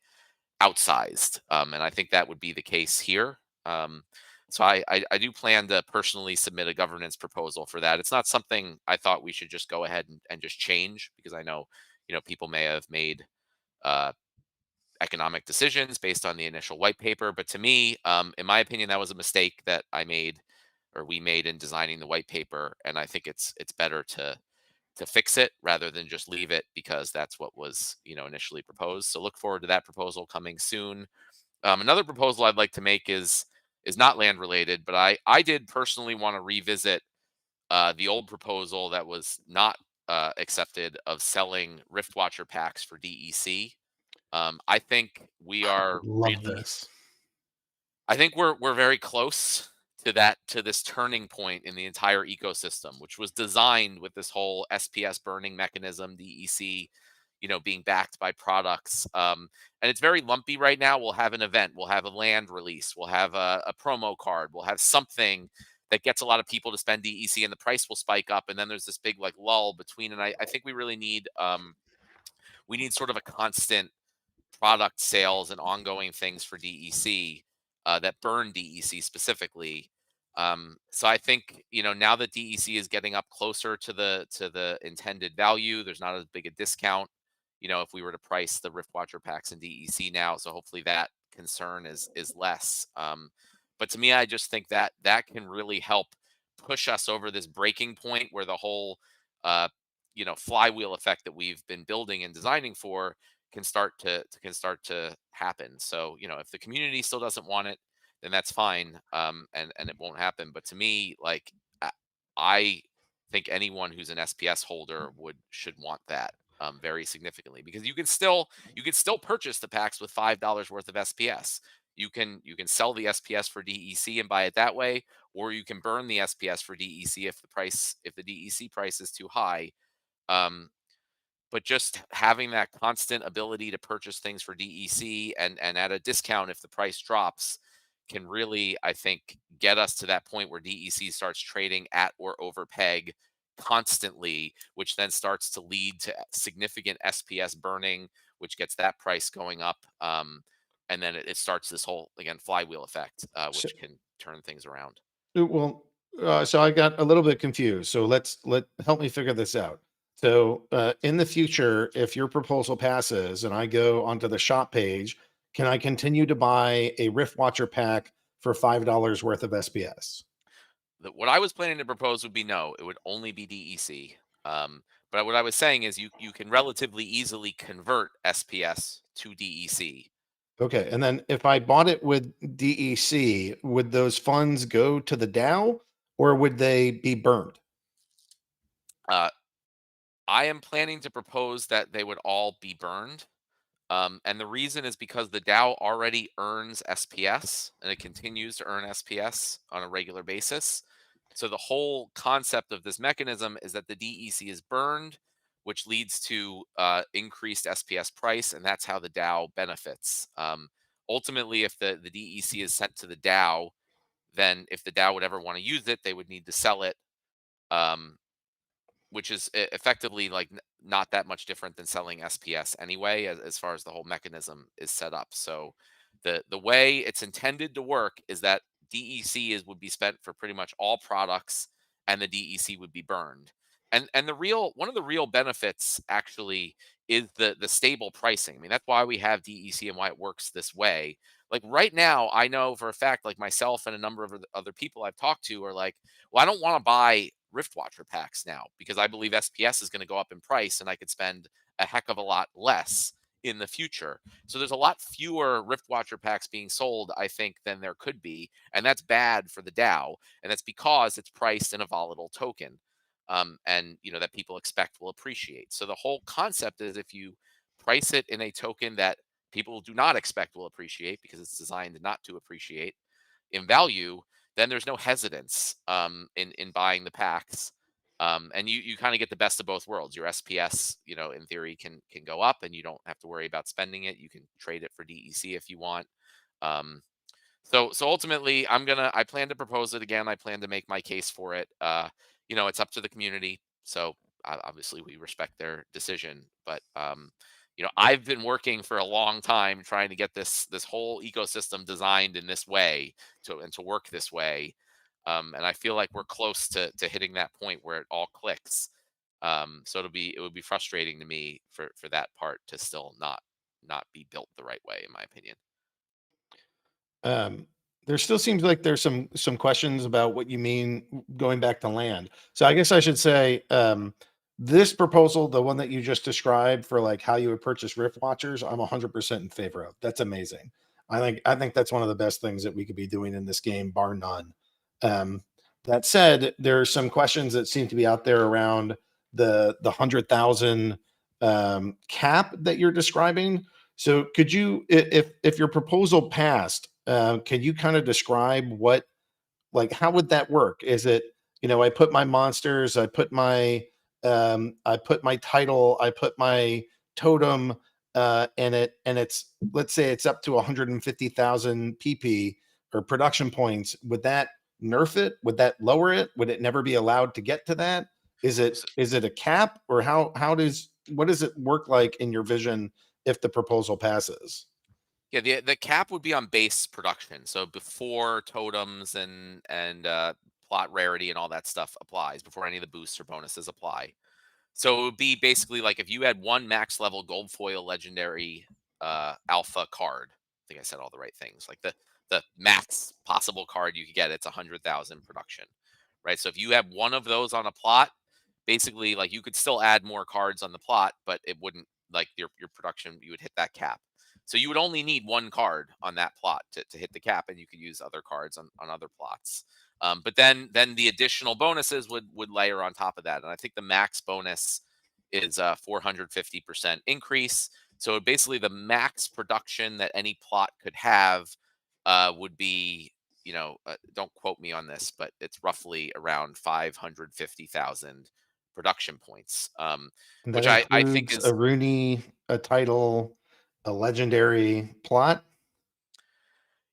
outsized. And I think that would be the case here. So I do plan to personally submit a governance proposal for that. It's not something I thought we should just go ahead and just change, because I know people may have made uh, economic decisions based on the initial white paper. But to me, in my opinion, that was a mistake that I made, or we made, in designing the white paper. And I think it's better to fix it rather than just leave it, because that's what was initially proposed. So look forward to that proposal coming soon. Another proposal I'd like to make is not land related, but I did personally want to revisit the old proposal that was not accepted, of selling Riftwatcher packs for DEC. I think we are Love really this. I think we're very close to this turning point in the entire ecosystem, which was designed with this whole SPS burning mechanism, DEC, being backed by products. And it's very lumpy right now. We'll have an event, we'll have a land release, we'll have a promo card, we'll have something that gets a lot of people to spend DEC, and the price will spike up, and then there's this big like lull between. And I think we really need sort of a constant product sales and ongoing things for DEC, that burn DEC specifically. So I think now that DEC is getting up closer to the intended value, there's not as big a discount. If we were to price the Riftwatcher packs in DEC now, so hopefully that concern is less. But to me, I just think that that can really help push us over this breaking point where the whole uh, flywheel effect that we've been building and designing for can start to happen. So if the community still doesn't want it, then that's fine, and it won't happen. But to me, like I think anyone who's an SPS holder should want that very significantly, because you can still purchase the packs with $5 worth of SPS. You can sell the SPS for DEC and buy it that way, or you can burn the SPS for DEC if the DEC price is too high. Um, but just having that constant ability to purchase things for DEC and at a discount if the price drops can really, I think, get us to that point where DEC starts trading at or over peg constantly, which then starts to lead to significant SPS burning, which gets that price going up. And then it starts this whole, again, flywheel effect, So, which can turn things around. well, so I got a little bit confused. So help me figure this out. So in the future, if your proposal passes and I go onto the shop page, can I continue to buy a Rift Watcher pack for $5 worth of SPS? What I was planning to propose would be no, it would only be DEC. But what I was saying is you can relatively easily convert SPS to DEC. Okay. And then if I bought it with DEC, would those funds go to the DAO or would they be burned? Uh, I am planning to propose that they would all be burned. And the reason is because the DAO already earns SPS and it continues to earn SPS on a regular basis. So the whole concept of this mechanism is that the DEC is burned, which leads to increased SPS price, and that's how the DAO benefits. Ultimately, if the DEC is sent to the DAO, then if the DAO would ever want to use it, they would need to sell it, um, which is effectively like not that much different than selling SPS anyway, as far as the whole mechanism is set up. So the way it's intended to work is that DEC would be spent for pretty much all products, and the DEC would be burned. And one of the real benefits actually is the stable pricing. I mean, that's why we have DEC and why it works this way. Like right now, I know for a fact, like myself and a number of other people I've talked to are like, well, I don't want to buy Rift Watcher packs now because I believe SPS is going to go up in price and I could spend a heck of a lot less in the future. So there's a lot fewer Rift Watcher packs being sold, I think, than there could be. And that's bad for the DAO. And that's because it's priced in a volatile token. And that people expect will appreciate. So the whole concept is if you price it in a token that people do not expect will appreciate because it's designed not to appreciate in value, then there's no hesitance in buying the packs. And you kind of get the best of both worlds. Your SPS, in theory, can go up, and you don't have to worry about spending it. You can trade it for DEC if you want. So ultimately, I plan to propose it again. I plan to make my case for it. It's up to the community. So obviously, we respect their decision. But I've been working for a long time trying to get this whole ecosystem designed in this way to work this way. And I feel like we're close to hitting that point where it all clicks. So it would be frustrating to me for that part to still not be built the right way, in my opinion. There still seems like there's some questions about what you mean going back to land. So I guess I should say, this proposal, the one that you just described for like how you would purchase Rift Watchers, I'm 100% in favor of. That's amazing. I think that's one of the best things that we could be doing in this game, bar none. That said, there are some questions that seem to be out there around the 100,000 cap that you're describing. So could you, if your proposal passed, can you kind of describe how would that work? Is it, I put my monsters, I put my title, I put my totem, and it's, let's say it's up to 150,000 PP or production points. Would that nerf it? Would that lower it? Would it never be allowed to get to that? Is it a cap, or what does it work like in your vision if the proposal passes? Yeah, the cap would be on base production. So before totems and plot rarity and all that stuff applies, before any of the boosts or bonuses apply. So it would be basically like if you had one max level gold foil legendary alpha card. I think I said all the right things. Like the the max possible card you could get. It's 100,000 production, right? So if you have one of those on a plot, basically like you could still add more cards on the plot, but it wouldn't like your production, you would hit that cap. So you would only need one card on that plot to hit the cap, and you could use other cards on other plots. But then the additional bonuses would layer on top of that. And I think the max bonus is 450% increase. So basically the max production that any plot could have would be, don't quote me on this, but it's roughly around 550,000 production points, And which that I think includes is a Rooney, a title, a legendary plot.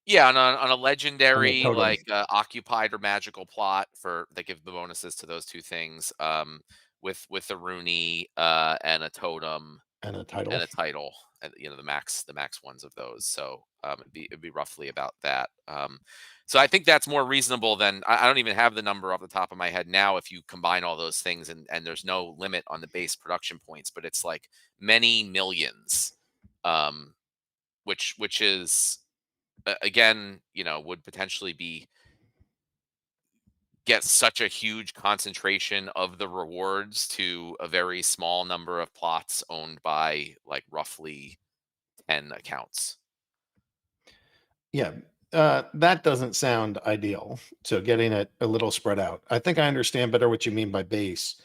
yeah, on a legendary totem. like occupied or magical plot for they give the bonuses to those two things. With a Rooney and a totem And a title. and a title, and the max ones of those. So it'd be roughly about that. So I think that's more reasonable than I don't even have the number off the top of my head now. If you combine all those things and there's no limit on the base production points, but it's like many millions, which is again, would potentially get such a huge concentration of the rewards to a very small number of plots owned by like roughly 10 accounts. Yeah, that doesn't sound ideal. So getting it a little spread out. I think I understand better what you mean by base.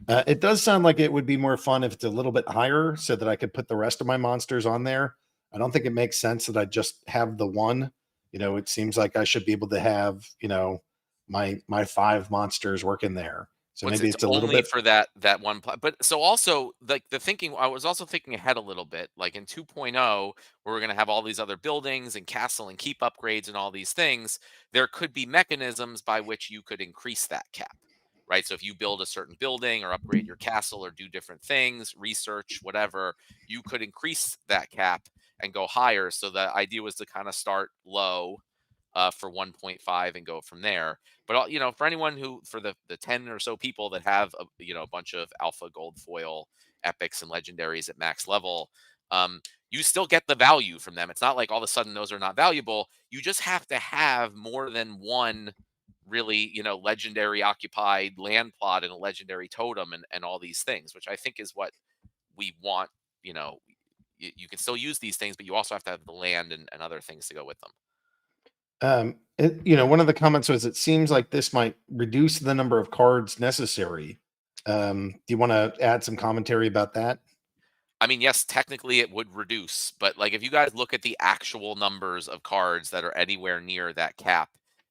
It does sound like it would be more fun if it's a little bit higher so that I could put the rest of my monsters on there. I don't think it makes sense that I just have the one. It seems like I should be able to have, my 5 monsters working there. So maybe it's a little only bit for that one plot. But so also like the thinking, I was also thinking ahead a little bit, like in 2.0, where we're going to have all these other buildings and castle and keep upgrades and all these things. There could be mechanisms by which you could increase that cap, right? So if you build a certain building or upgrade your castle or do different things, research, whatever, you could increase that cap and go higher. So the idea was to kind of start low for 1.5 and go from there. But for anyone for the 10 or so people that have a bunch of alpha gold foil epics and legendaries at max level, you still get the value from them. It's not like all of a sudden those are not valuable. You just have to have more than one really legendary occupied land plot and a legendary totem and all these things, which I think is what we want. You can still use these things, but you also have to have the land and other things to go with them. One of the comments was it seems like this might reduce the number of cards necessary. Do you want to add some commentary about that? I mean, yes, technically it would reduce, but like if you guys look at the actual numbers of cards that are anywhere near that cap,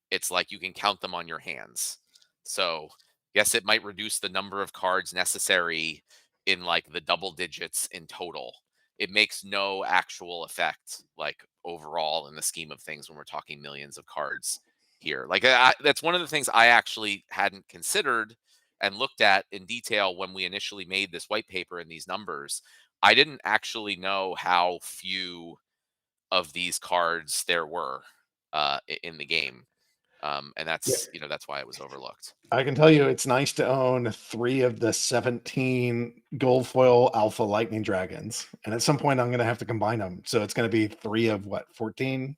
it's like you can count them on your hands. So yes, it might reduce the number of cards necessary in like the double digits in total. It makes no actual effect like overall in the scheme of things when we're talking millions of cards here. Like that's one of the things I actually hadn't considered and looked at in detail when we initially made this white paper and these numbers. I didn't actually know how few of these cards there were in the game. And that's, that's why it was overlooked. I can tell you it's nice to own 3 of the 17 gold foil alpha lightning dragons. And at some point I'm going to have to combine them. So it's going to be 3 of 14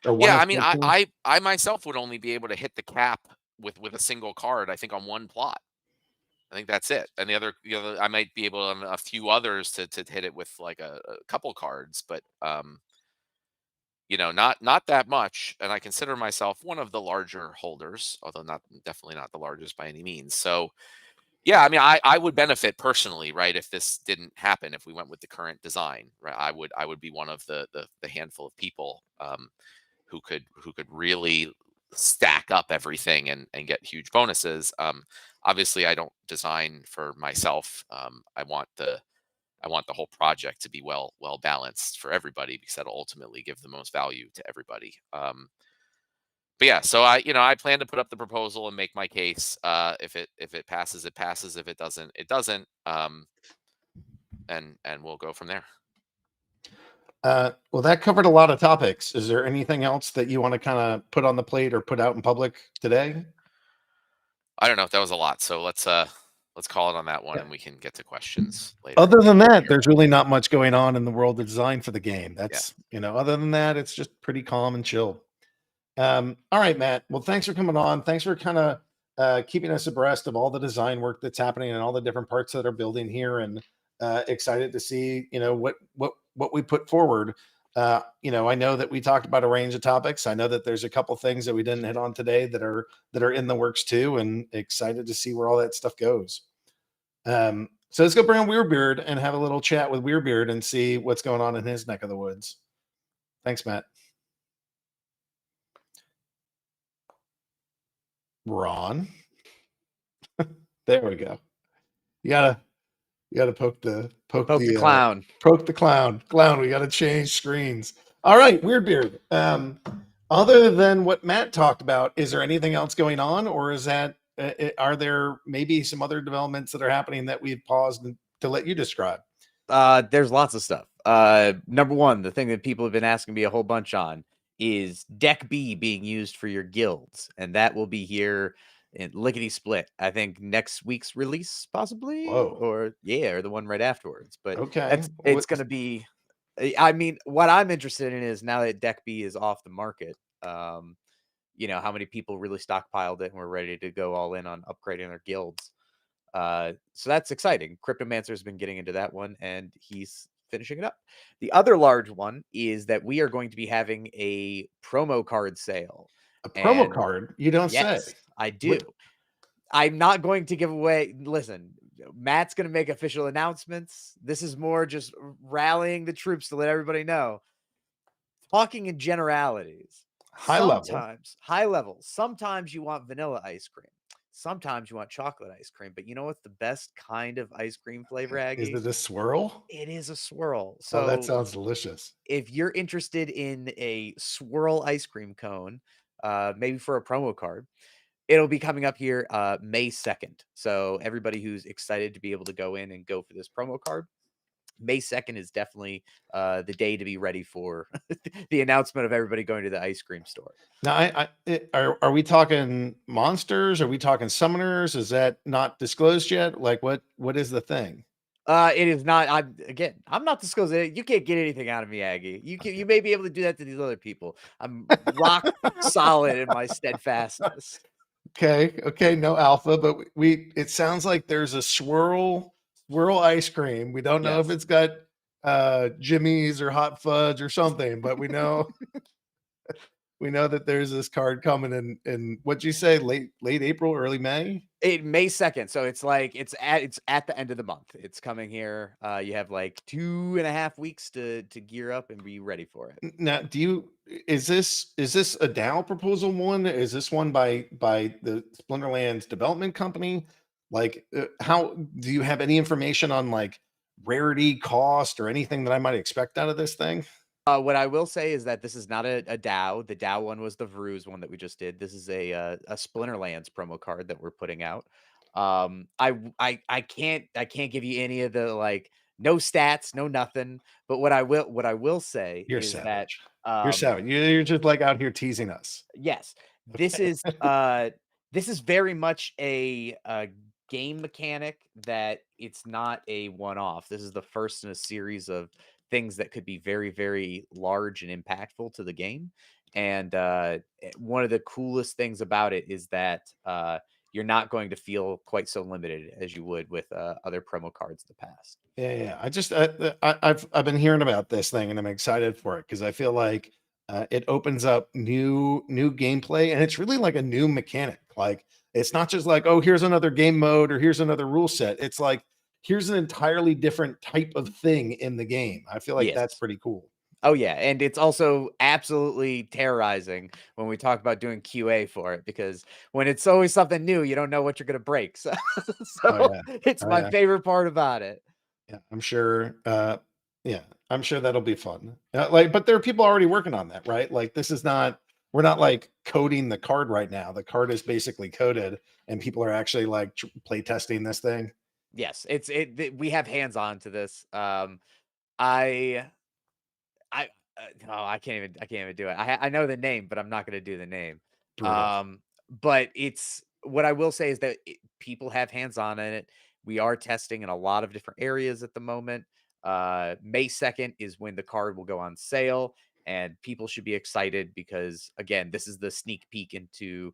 or 1 Yeah, of I mean, 14? I myself would only be able to hit the cap with a single card, I think on one plot. I think that's it. And the other, I might be able on a few others to hit it with like a couple cards, but not that much. And I consider myself one of the larger holders, although definitely not the largest by any means. So yeah, I mean, I would benefit personally, right? If this didn't happen, if we went with the current design, right? I would be one of the handful of people who could really stack up everything and get huge bonuses. Obviously I don't design for myself. I want the whole project to be well balanced for everybody, because that'll ultimately give the most value to everybody. But yeah, so I plan to put up the proposal and make my case. If it passes, it passes. If it doesn't, it doesn't. And we'll go from there. Well, that covered a lot of topics. Is there anything else that you want to kind of put on the plate or put out in public today? I don't know if that was a lot. So let's call it on that one, and we can get to questions later. Other than that, there's really not much going on in the world of design for the game. That's, other than that, it's just pretty calm and chill. All right, Matt. Well, thanks for coming on. Thanks for kind of keeping us abreast of all the design work that's happening and all the different parts that are building here, and excited to see what we put forward. I know that we talked about a range of topics. I know that there's a couple things that we didn't hit on today that are in the works too, and excited to see where all that stuff goes. So let's go bring on Weirdbeard and have a little chat with Weirdbeard and see what's going on in his neck of the woods. Thanks, Matt. Ron. There we go. You gotta poke the clown. Poke the clown. Clown, we gotta change screens. All right, Weirdbeard. Other than what Matt talked about, is there anything else going on, or is that are there maybe some other developments that are happening that we've paused to let you describe? There's lots of stuff. Number one, the thing that people have been asking me a whole bunch on is Deck B being used for your guilds, and that will be here in lickety split. I think next week's release, possibly, Whoa. or the one right afterwards. But Okay. it's going to be. I mean, what I'm interested in is now that Deck B is off the market. How many people really stockpiled it and were ready to go all in on upgrading their guilds. So that's exciting. Cryptomancer has been getting into that one, and he's finishing it up. The other large one is that we are going to be having a promo card sale. A promo card? You don't say. I do. I'm not going to give away. Listen, Matt's going to make official announcements. This is more just rallying the troops to let everybody know. Talking in generalities. High level. Sometimes you want vanilla ice cream. Sometimes you want chocolate ice cream. But you know what's the best kind of ice cream flavor, Aggie? Is it a swirl? It is a swirl. So that sounds delicious. If you're interested in a swirl ice cream cone, maybe for a promo card, it'll be coming up here May 2nd. So everybody who's excited to be able to go in and go for this promo card, May 2nd is definitely the day to be ready for the announcement of everybody going to the ice cream store. Now, are we talking monsters? Are we talking summoners? Is that not disclosed yet? Like, what is the thing? It is not. I'm not disclosing it. You can't get anything out of me, Aggie. You may be able to do that to these other people. I'm rock solid in my steadfastness. Okay, no alpha, but it sounds like there's a swirl ice cream. We don't know if it's got Jimmy's or hot fudge or something, but we know we know that there's this card coming in what'd you say, late April, early May? May 2nd. So it's at the end of the month. It's coming here. You have like 2.5 weeks to gear up and be ready for it. Now, is this a DAO proposal one? Is this one by the Splinterlands development company? Like, how do you have any information on like rarity, cost, or anything that I might expect out of this thing? What I will say is that this is not a DAO. The DAO one was the Vruz one that we just did. This is a Splinterlands promo card that we're putting out. I can't give you any of the like no stats, no nothing. But what I will say You're is savage. that You're savage. You're just like out here teasing us. Yes, this is very much a game mechanic that it's not a one-off. This is the first in a series of things that could be very, very large and impactful to the game. And one of the coolest things about it is that you're not going to feel quite so limited as you would with other promo cards in the past. Yeah. I've been hearing about this thing and I'm excited for it because I feel like it opens up new gameplay, and it's really like a new mechanic. Like, it's not just like, oh, here's another game mode or here's another rule set. It's like, here's an entirely different type of thing in the game. I feel like that's pretty cool. Oh yeah, and it's also absolutely terrorizing when we talk about doing QA for it, because when it's always something new, you don't know what you're going to break. So, it's my favorite part about it. Yeah, I'm sure. I'm sure that'll be fun. But there are people already working on that, right? Like, we're not like coding the card right now. The card is basically coded, and people are actually like play testing this thing. Yes, we have hands on to this. I can't even do it. I know the name, but I'm not going to do the name. But what I will say is that people have hands on in it. We are testing in a lot of different areas at the moment. May 2nd is when the card will go on sale. and people should be excited because again, this is the sneak peek into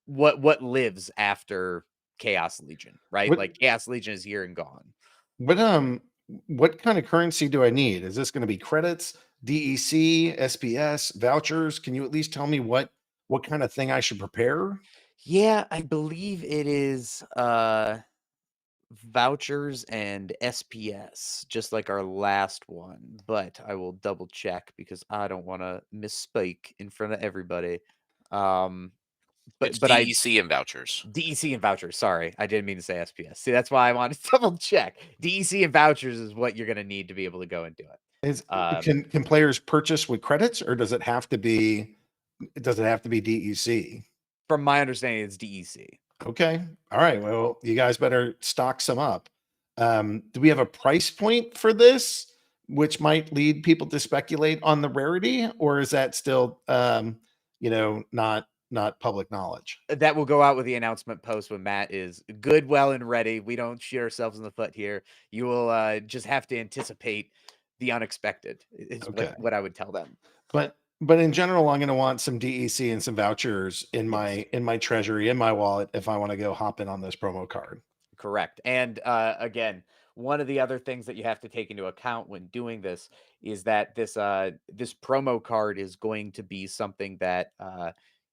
what lives after Chaos Legion, right? What Like Chaos Legion is here and gone. what what kind of currency do I need? Is this going to be credits, DEC, SPS, vouchers? Can you at least tell me what kind of thing I should prepare? Yeah, I believe it is vouchers and SPS, just like our last one, but I will double check because I don't want to misspeak in front of everybody. It's But I DEC and vouchers. DEC and vouchers. Sorry, I didn't mean to say SPS. See, that's why I wanted to double check. DEC and vouchers is what you're gonna need to be able to go and do it. Is Um, can players purchase with credits, or does it have to be DEC? from my understanding, it's DEC. Okay. All right. Well, you guys better stock some up. Do we have a price point for this, which might lead people to speculate on the rarity, or is that still, not public knowledge? That will go out with the announcement post when Matt is good, well, and ready. We don't shoot ourselves in the foot here. You will just have to anticipate the unexpected. Is Okay. what I would tell them. But in general, I'm going to want some DEC and some vouchers in Yes. my treasury, in my wallet, if I want to go hop in on this promo card. Correct. And again, one of the other things that you have to take into account when doing this is that this promo card is going to be something that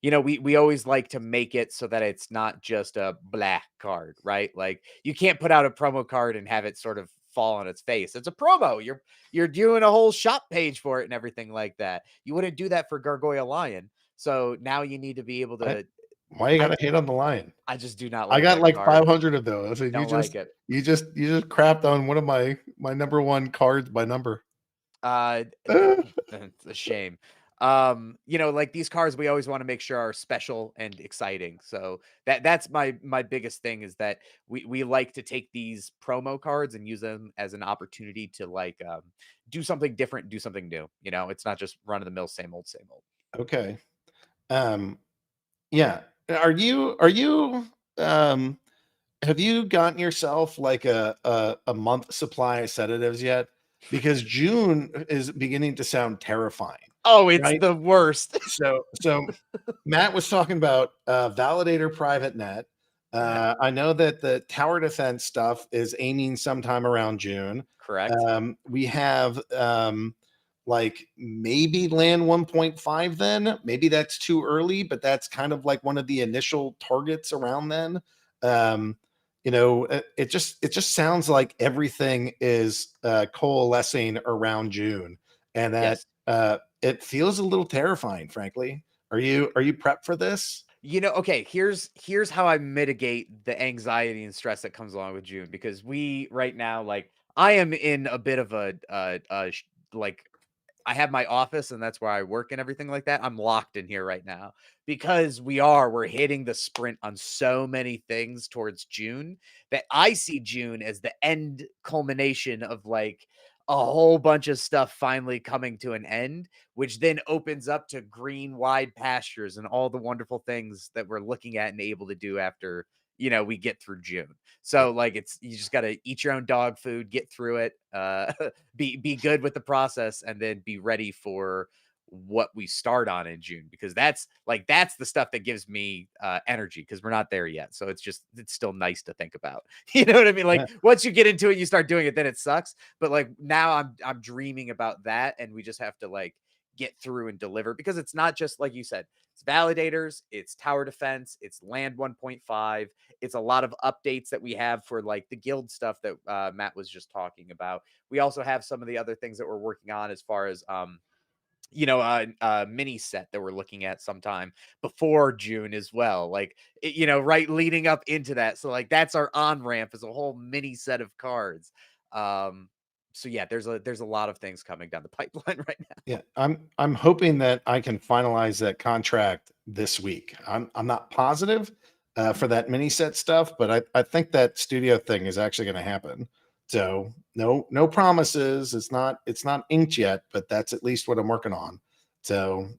we always like to make it so that it's not just a black card, right? Like you can't put out a promo card and have it sort of fall on its face. It's a promo. You're doing a whole shop page for it and everything like that. You wouldn't do that for Gargoyle Lion. So now you need to be able to. Why you got to hate on the lion? I just do not I like got that like card. 500 of those, and Don't like it. you just crapped on one of my number one cards by number. It's a shame. Like these cards we always want to make sure are special and exciting. So that's my biggest thing is that we like to take these promo cards and use them as an opportunity to like do something different, do something new. It's not just run of the mill, same old, same old. Okay. Yeah. Are you have you gotten yourself like a month supply of sedatives yet? Because June is beginning to sound terrifying. Oh, it's Right? the worst. So Matt was talking about Validator Private Net. I know that the tower defense stuff is aiming sometime around June. Correct. We have like maybe land 1.5 then. Maybe that's too early, but that's kind of like one of the initial targets around then. It just sounds like everything is coalescing around June, and that Yes. it feels a little terrifying, frankly. Are you prepped for this? Okay, here's how I mitigate the anxiety and stress that comes along with June because we right now like I am in a bit of like I have my office and that's where I work and everything like that. I'm locked in here right now because we're hitting the sprint on so many things towards June that I see June as the end culmination of like a whole bunch of stuff finally coming to an end, which then opens up to green wide pastures and all the wonderful things that we're looking at and able to do after we get through June. So like you just got to eat your own dog food, get through it, be good with the process, and then be ready for what we start on in June because that's the stuff that gives me energy because we're not there yet. So it's still nice to think about. You know what I mean? Like once you get into it, you start doing it, then it sucks. But like now I'm dreaming about that, and we just have to like get through and deliver because it's not just like you said. It's validators, it's tower defense, it's land 1.5, it's a lot of updates that we have for like the guild stuff that Matt was just talking about. We also have some of the other things that we're working on as far as mini set that we're looking at sometime before June as well. Like right leading up into that. So like that's our on ramp is a whole mini set of cards. So yeah, there's a lot of things coming down the pipeline right now. Yeah, I'm hoping that I can finalize that contract this week. I'm not positive for that mini set stuff, but I think that studio thing is actually going to happen. So no promises. It's not inked yet, but that's at least what I'm working on. So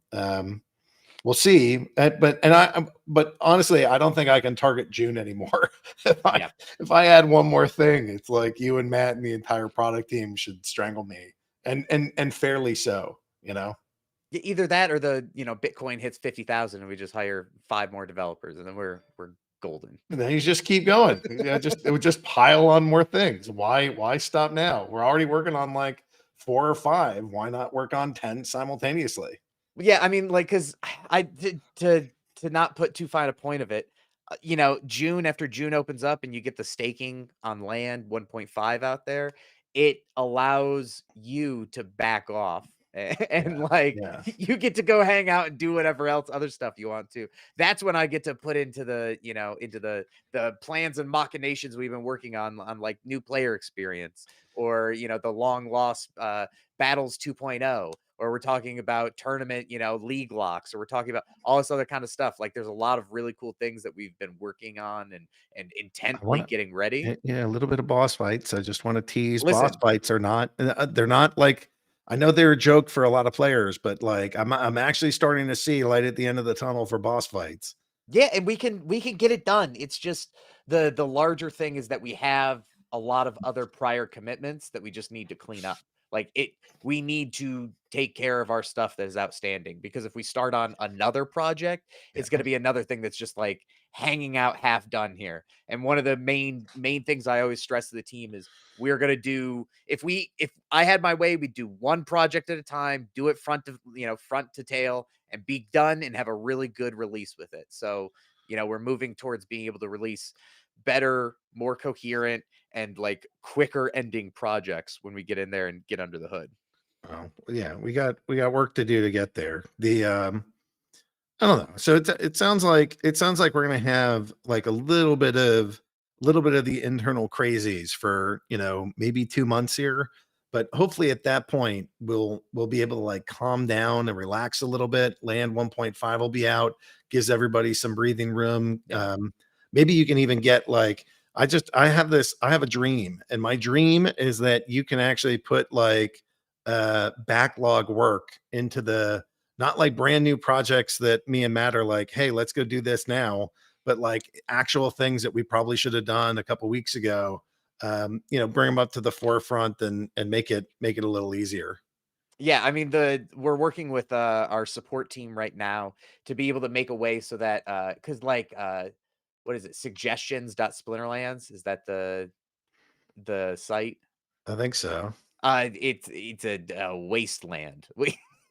we'll see. But honestly, I don't think I can target June anymore. If I add one more thing, it's like you and Matt and the entire product team should strangle me, and fairly so. you know. Either that or the Bitcoin hits 50,000 and we just hire 5 more developers and then we're golden. And then you just keep going. It would just pile on more things. Why stop now? We're already working on like 4 or 5. Why not work on 10 simultaneously? Yeah, I mean, like, because I did to not put too fine a point of it. June after June opens up and you get the staking on land 1.5 out there, it allows you to back off and like Yeah. you get to go hang out and do whatever else other stuff you want to. That's when I get to put into the into the plans and machinations we've been working on like new player experience or the long lost battles 2.0, or we're talking about tournament, league locks, or we're talking about all this other kind of stuff. Like there's a lot of really cool things that we've been working on and intently getting ready. Yeah, a little bit of boss fights. I just want to tease boss Listen, fights are not they're not like, I know they're a joke for a lot of players, but like I'm actually starting to see light at the end of the tunnel for boss fights. yeah, and we can get it done. It's just the larger thing is that we have a lot of other prior commitments that we just need to clean up. We need to take care of our stuff that is outstanding, because if we start on another project, it's going to be another thing that's just like hanging out half done here. And one of the main things I always stress to the team is we're going to do, if I had my way, we'd do one project at a time, do it front to tail, and be done and have a really good release with it. So, we're moving towards being able to release better, more coherent, and like quicker ending projects when we get in there and get under the hood. Oh, yeah, we got work to do to get there. I don't know. So it sounds like we're gonna have like a little bit of the internal crazies for maybe 2 months here, but hopefully at that point we'll be able to like calm down and relax a little bit. Land 1.5 will be out, gives everybody some breathing room. Yeah. Maybe you can even get like, I have a dream, and my dream is that you can actually put like backlog work into the, not like brand new projects that me and Matt are like, hey, let's go do this now, but like actual things that we probably should have done a couple weeks ago. Bring them up to the forefront and make it a little easier. Yeah, I mean we're working with our support team right now to be able to make a way so that because like what is it, suggestions.splinterlands, is that the site? I think so. It's a wasteland.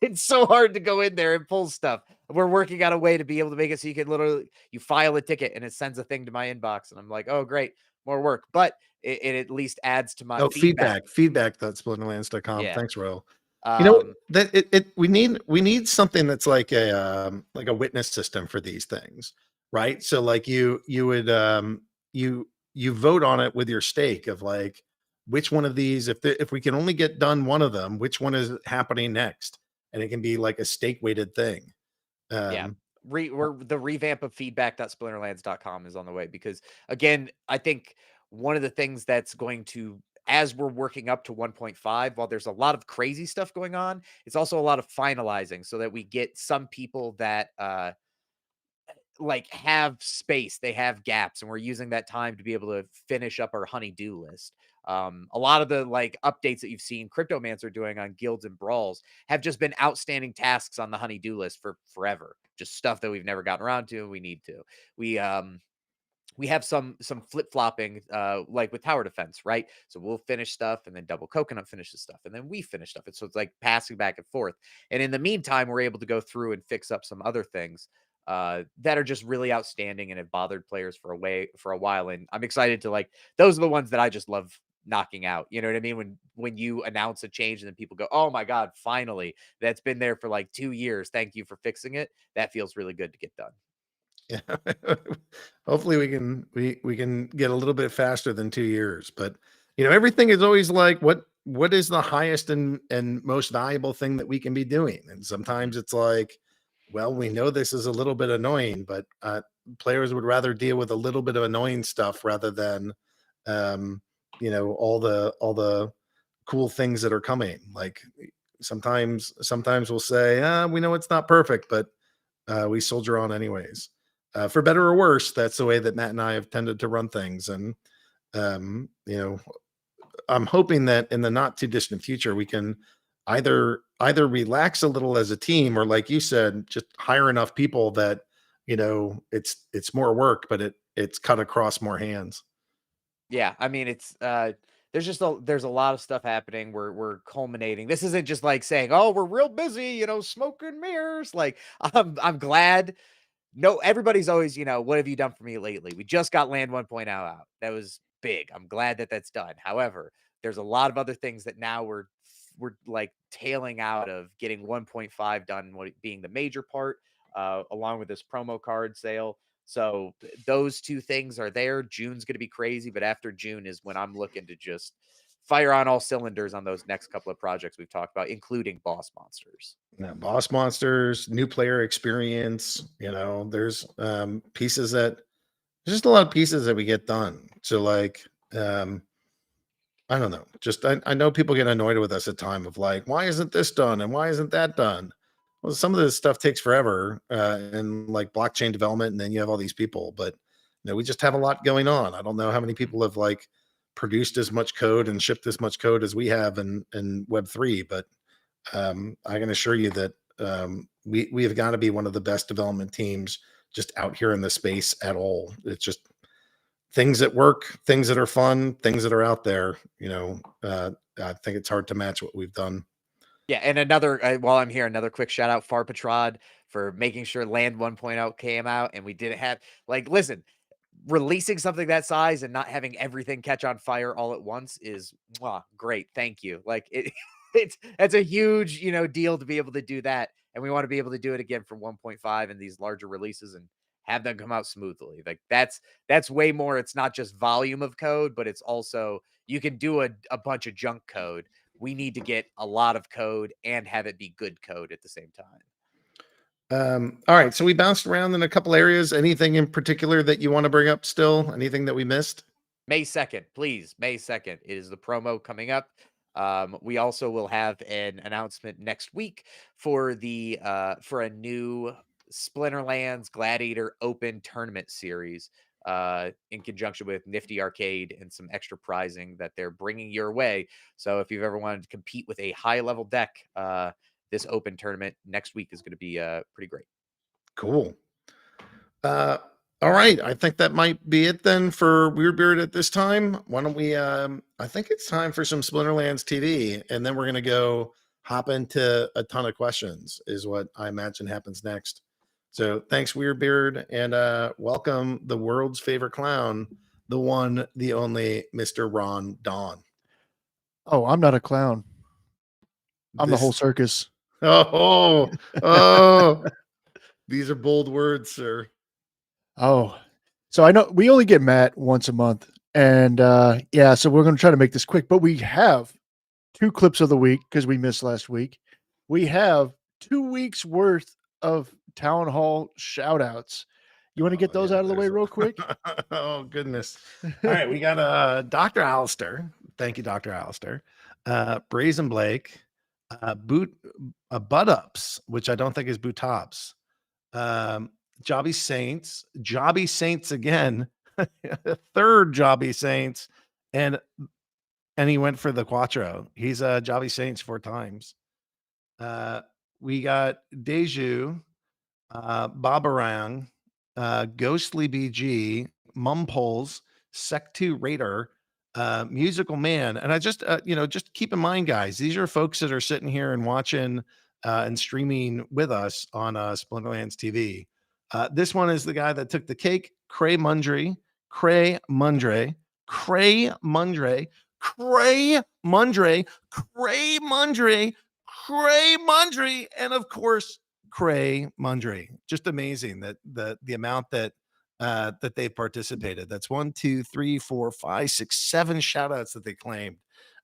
It's so hard to go in there and pull stuff. We're working out a way to be able to make it so you can literally you file a ticket and it sends a thing to my inbox, and I'm like, oh great, more work, but it at least adds to my feedback. feedback.splinterlands.com. Yeah. Thanks, Ro. Um, That we need something that's like a witness system for these things, right? So like you would you vote on it with your stake of like, which one of these, if we can only get done one of them, which one is happening next, and it can be like a stake weighted thing. yeah. The revamp of feedback.splinterlands.com is on the way, because again, I think one of the things that's going to, as we're working up to 1.5, while there's a lot of crazy stuff going on, it's also a lot of finalizing so that we get some people that like have space, they have gaps, and we're using that time to be able to finish up our honey-do list. A lot of the like updates that you've seen Cryptomancer doing on guilds and brawls have just been outstanding tasks on the honey-do list for forever, just stuff that we've never gotten around to. We need to we have some flip-flopping like with tower defense, right? So we'll finish stuff and then double coconut finishes stuff and then we finish stuff, and so it's like passing back and forth, and in the meantime we're able to go through and fix up some other things that are just really outstanding and have bothered players for a while. And I'm excited to like, those are the ones that I just love knocking out. You know what I mean? When you announce a change and then people go, oh my God, finally, that's been there for like 2 years. Thank you for fixing it. That feels really good to get done. Yeah. Hopefully we can get a little bit faster than 2 years, but everything is always like, what is the highest and most valuable thing that we can be doing? And sometimes it's like, well, we know this is a little bit annoying, but players would rather deal with a little bit of annoying stuff rather than all the cool things that are coming. Like sometimes we'll say, we know it's not perfect, but we soldier on anyways. For better or worse, that's the way that Matt and I have tended to run things. And I'm hoping that in the not too distant future we can either relax a little as a team, or like you said, just hire enough people that it's more work, but it's cut across more hands. Yeah, I mean, it's there's a lot of stuff happening. We're culminating. This isn't just like saying, "Oh, we're real busy," smoke and mirrors. Like, I'm glad. No, everybody's always, "What have you done for me lately?" We just got Land 1.0 out. That was big. I'm glad that that's done. However, there's a lot of other things that now we're like tailing out of getting 1.5 done, being the major part, along with this promo card sale. So those two things are there. June's going to be crazy, but after June is when I'm looking to just fire on all cylinders on those next couple of projects we've talked about, including Boss Monsters. Yeah, boss monsters, new player experience. There's pieces that there's just a lot of pieces that we get done. So like, I don't know. Just I know people get annoyed with us at time of like, why isn't this done and why isn't that done? Well, some of this stuff takes forever, and like blockchain development, and then you have all these people. But we just have a lot going on. I don't know how many people have like produced as much code and shipped as much code as we have in Web3, but I can assure you that we have got to be one of the best development teams just out here in the space at all. It's just things that work, things that are fun, things that are out there. I think it's hard to match what we've done. Yeah, and another while I'm here, another quick shout out Farpetrad for making sure Land 1.0 came out, and we didn't have listen, releasing something that size and not having everything catch on fire all at once is great. Thank you. Like that's a huge, deal to be able to do that. And we want to be able to do it again for 1.5 and these larger releases and have them come out smoothly. Like that's way more. It's not just volume of code, but it's also you can do a bunch of junk code. We need to get a lot of code and have it be good code at the same time. All right. So we bounced around in a couple areas. Anything in particular that you want to bring up still? Anything that we missed? May 2nd, please. May 2nd is the promo coming up. We also will have an announcement next week for for a new Splinterlands Gladiator Open Tournament series in conjunction with Nifty Arcade and some extra prizing that they're bringing your way. So if you've ever wanted to compete with a high level deck, this open tournament next week is going to be pretty great. Cool. All right. I think that might be it then for Weirdbeard at this time. Why don't we, I think it's time for some Splinterlands TV, and then we're going to go hop into a ton of questions is what I imagine happens next. So thanks, Weirdbeard, and welcome the world's favorite clown, the one, the only Mr. Ron Dawn. Oh, I'm not a clown. I'm the whole circus. Oh, these are bold words, sir. Oh, so I know we only get Matt once a month, and yeah, so we're going to try to make this quick, but we have 2 clips of the week because we missed last week. We have 2 weeks worth of town hall shout outs. You want to get those out of the way real quick? Oh, goodness. All right. We got Dr. Alistair. Thank you, Dr. Alistair. Brazen Blake, Butt Ups, which I don't think is Boot Tops. Jobby Saints again, third Jobby Saints, and he went for the Quattro. He's Jobby Saints 4 times. We got Deju, Babarang, Ghostly BG, Mumpoles, Sec2 Raider, Musical Man. And I just, just keep in mind, guys, these are folks that are sitting here and watching and streaming with us on Splinterlands TV. This one is the guy that took the cake, Cray Mundry, and of course, Cray Mundry. Just amazing that the amount that that they participated. That's 1, 2, 3, 4, 5, 6, 7 shout outs that they claimed.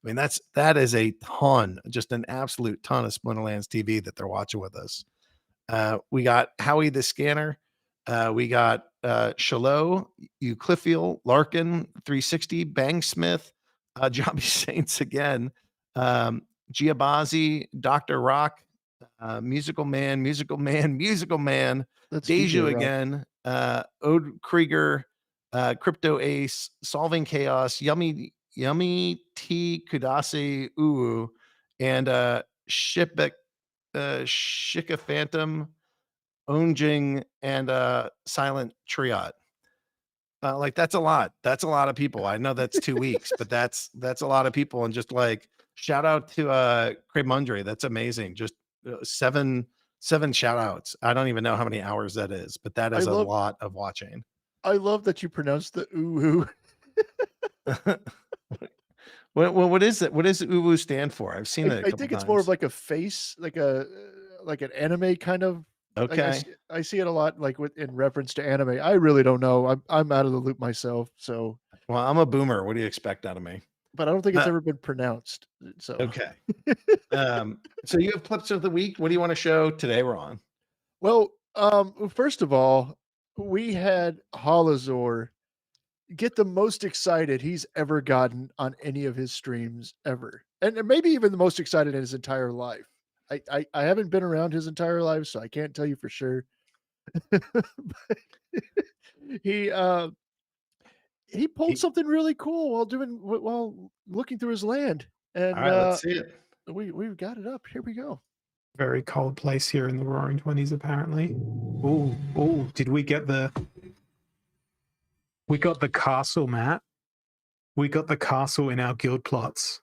I mean, that is a ton, just an absolute ton of Splinterlands TV that they're watching with us. We got Howie the Scanner. We got Shallow, Eucliffiel, Larkin, 360, Bang Smith, Jobby Saints again, Giabazi, Dr. Rock, Musical Man, That's Deju DJ Rock. again, Ode Krieger, Crypto Ace, Solving Chaos, Yummy T Kudase Uwu, and Shipek, Shika Phantom, Onjing, and Silent Triot. Like that's a lot. That's a lot of people. I know that's 2 weeks, but that's a lot of people. And just like shout out to Craig Mundry. That's amazing. Just seven shout outs. I don't even know how many hours that is, but that is a lot of watching. I love that you pronounced the ooh. What is it? What does ooh stand for? I've seen it. I think it's more of like a face, like an anime kind of. Like okay. I see it a lot, like in reference to anime. I really don't know. I'm out of the loop myself. So, Well, I'm a boomer. What do you expect out of me? but I don't think it's ever been pronounced. So Okay. So you have clips of the week. What do you want to show today, Ron? Well, first of all, we had Holazor get the most excited he's ever gotten on any of his streams ever, and maybe even the most excited in his entire life. I haven't been around his entire life, so I can't tell you for sure. But he pulled something really cool while looking through his land, and All right, let's see it. we've got it up. Here we go. Very cold place here in the Roaring Twenties, apparently. Oh, did we get the... We got the castle, Matt. We got the castle in our guild plots.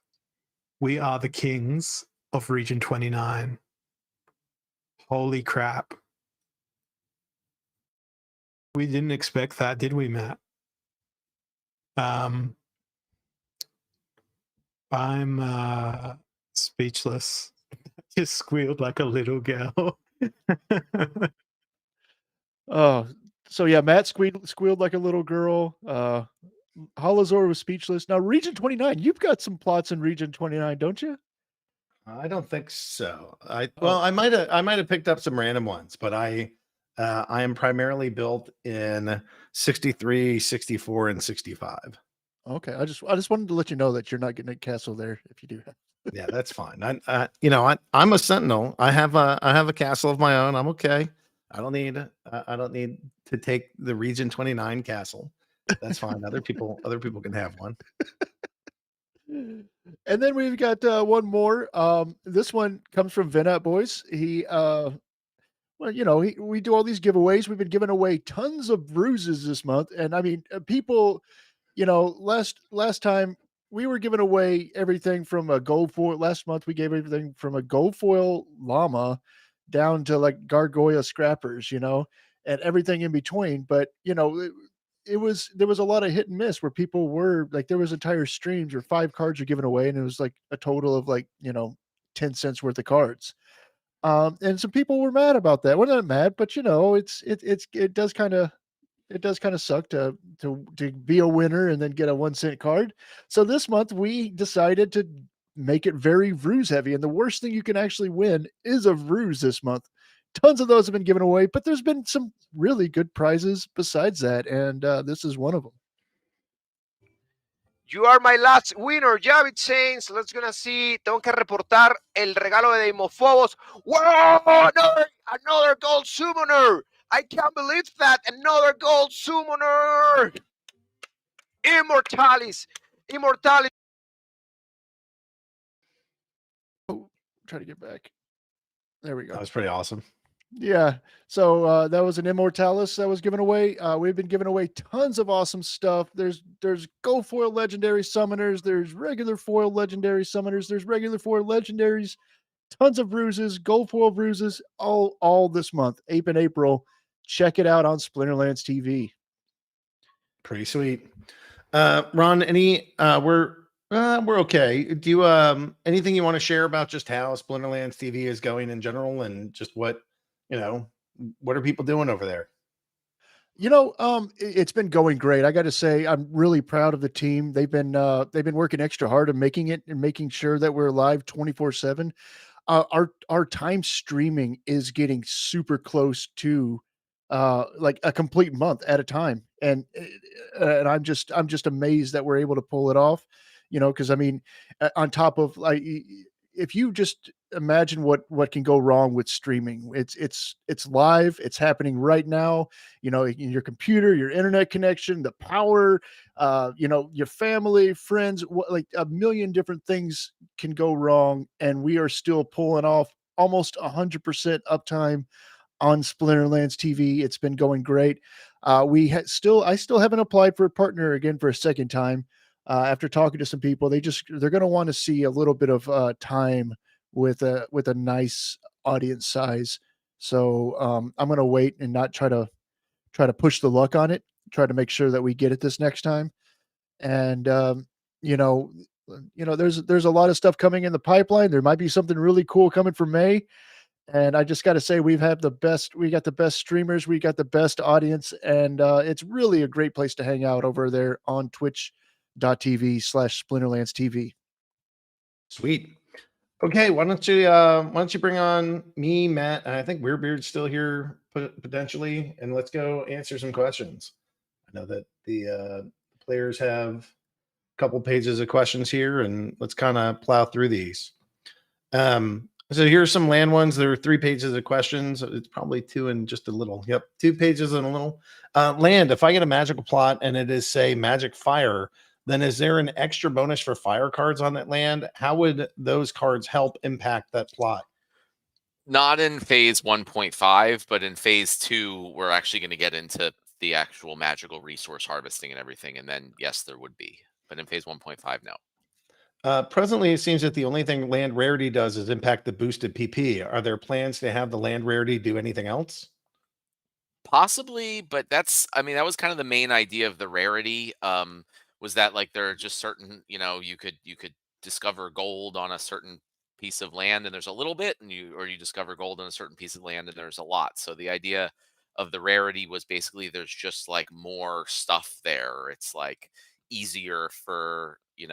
We are the kings of Region 29. Holy crap. We didn't expect that, did we, Matt? I'm speechless. Just squealed like a little girl. Oh, so yeah, Matt squealed like a little girl. Holazor was speechless. Now, Region 29, you've got some plots in Region 29, don't you? I don't think so. I might have picked up some random ones, but I am primarily built in 63, 64, and 65. Okay, I just wanted to let you know that you're not getting a castle there if you do have. Yeah, that's fine. I'm a sentinel. I have a castle of my own. I'm okay. I don't need to take the Region 29 castle. That's fine. Other people can have one. And then we've got one more. This one comes from Venat Boys. He we do all these giveaways. We've been giving away tons of bruises this month, and I mean, people, last time we were giving away everything from a gold foil. Last month we gave everything from a gold foil llama down to like gargoyle scrappers, and everything in between. But there was a lot of hit and miss where people were like, there was entire streams where 5 cards are given away, and it was like a total of 10 cents worth of cards. And some people were mad about that. Well, not mad, but it does kind of suck to be a winner and then get a 1 cent card. So this month we decided to make it very ruse heavy, and the worst thing you can actually win is a ruse this month. Tons of those have been given away, but there's been some really good prizes besides that, and this is one of them. You are my last winner, Javid Saints. Let's gonna see. Tengo que reportar el regalo de Deimofobos. Wow, another gold summoner. I can't believe that. Another gold summoner. Immortalis. Oh, try to get back. There we go. That was pretty awesome. Yeah. So that was an Immortalis that was given away. We've been giving away tons of awesome stuff. There's gold foil legendary summoners. There's regular foil legendary summoners. There's regular foil legendaries. Tons of bruises, gold foil bruises, all this month, Ape in April. Check it out on Splinterlands TV. Pretty sweet. Ron, we're okay. Do you anything you want to share about just how Splinterlands TV is going in general, and just what are people doing over there? It's been going great. I got to say, I'm really proud of the team. They've been working extra hard on making it and making sure that we're live 24/7. Our time streaming is getting super close to like a complete month at a time, and I'm just amazed that we're able to pull it off. Because I mean, on top of if you just imagine what can go wrong with streaming, it's live, it's happening right now. You know, in your computer, your internet connection, the power, you know, your family, friends, like a million different things can go wrong, and we are still pulling off almost 100% uptime on Splinterlands TV. It's been going great. I still haven't applied for a partner again for a second time. After talking to some people, they're going to want to see a little bit of time with a nice audience size. So I'm going to wait and not try to push the luck on it. Try to make sure that we get it this next time. And you know, there's a lot of stuff coming in the pipeline. There might be something really cool coming for May. And I just got to say, we got the best streamers, we got the best audience, and it's really a great place to hang out over there on twitch.tv/Splinterlands TV. Sweet. Okay, why don't you bring on me, Matt, and I think Weirdbeard's still here potentially, and let's go answer some questions. I know that the players have a couple pages of questions here, and let's kind of plow through these. So here's some land ones. There are 3 pages of questions. It's probably 2 and just a little. Yep, 2 pages and a little. Land, if I get a magical plot and it is, say, magic fire, then is there an extra bonus for fire cards on that land? How would those cards help impact that plot? Not in phase 1.5, but in phase 2, we're actually going to get into the actual magical resource harvesting and everything. And then, yes, there would be. But in phase 1.5, no. Presently, it seems that the only thing land rarity does is impact the boosted PP. Are there plans to have the land rarity do anything else? Possibly, but I mean, that was kind of the main idea of the rarity. Was that like there are just certain, you could discover gold on a certain piece of land and there's a little bit, and you discover gold on a certain piece of land and there's a lot. So the idea of the rarity was basically there's just like more stuff there. It's like easier for, you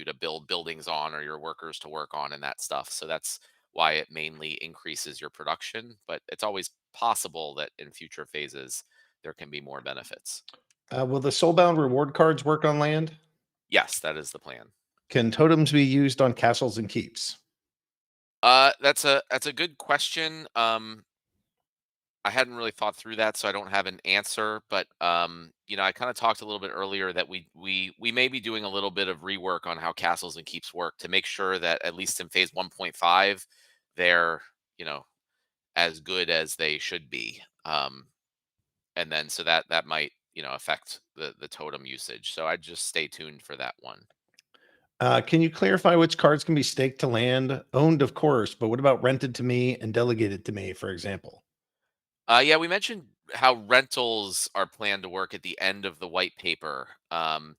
to build buildings on, or your workers to work on, and that stuff. So that's why it mainly increases your production, but it's always possible that in future phases there can be more benefits. Will the soulbound reward cards work on land? Yes, that is the plan. Can totems be used on castles and keeps? That's a good question. I hadn't really thought through that, so I don't have an answer. But I kind of talked a little bit earlier that we may be doing a little bit of rework on how castles and keeps work to make sure that at least in phase 1.5, they're as good as they should be. And then so that might affect the totem usage. So I'd just stay tuned for that one. Can you clarify which cards can be staked to land? Owned, of course, but what about rented to me and delegated to me, for example? Yeah, we mentioned how rentals are planned to work at the end of the white paper, and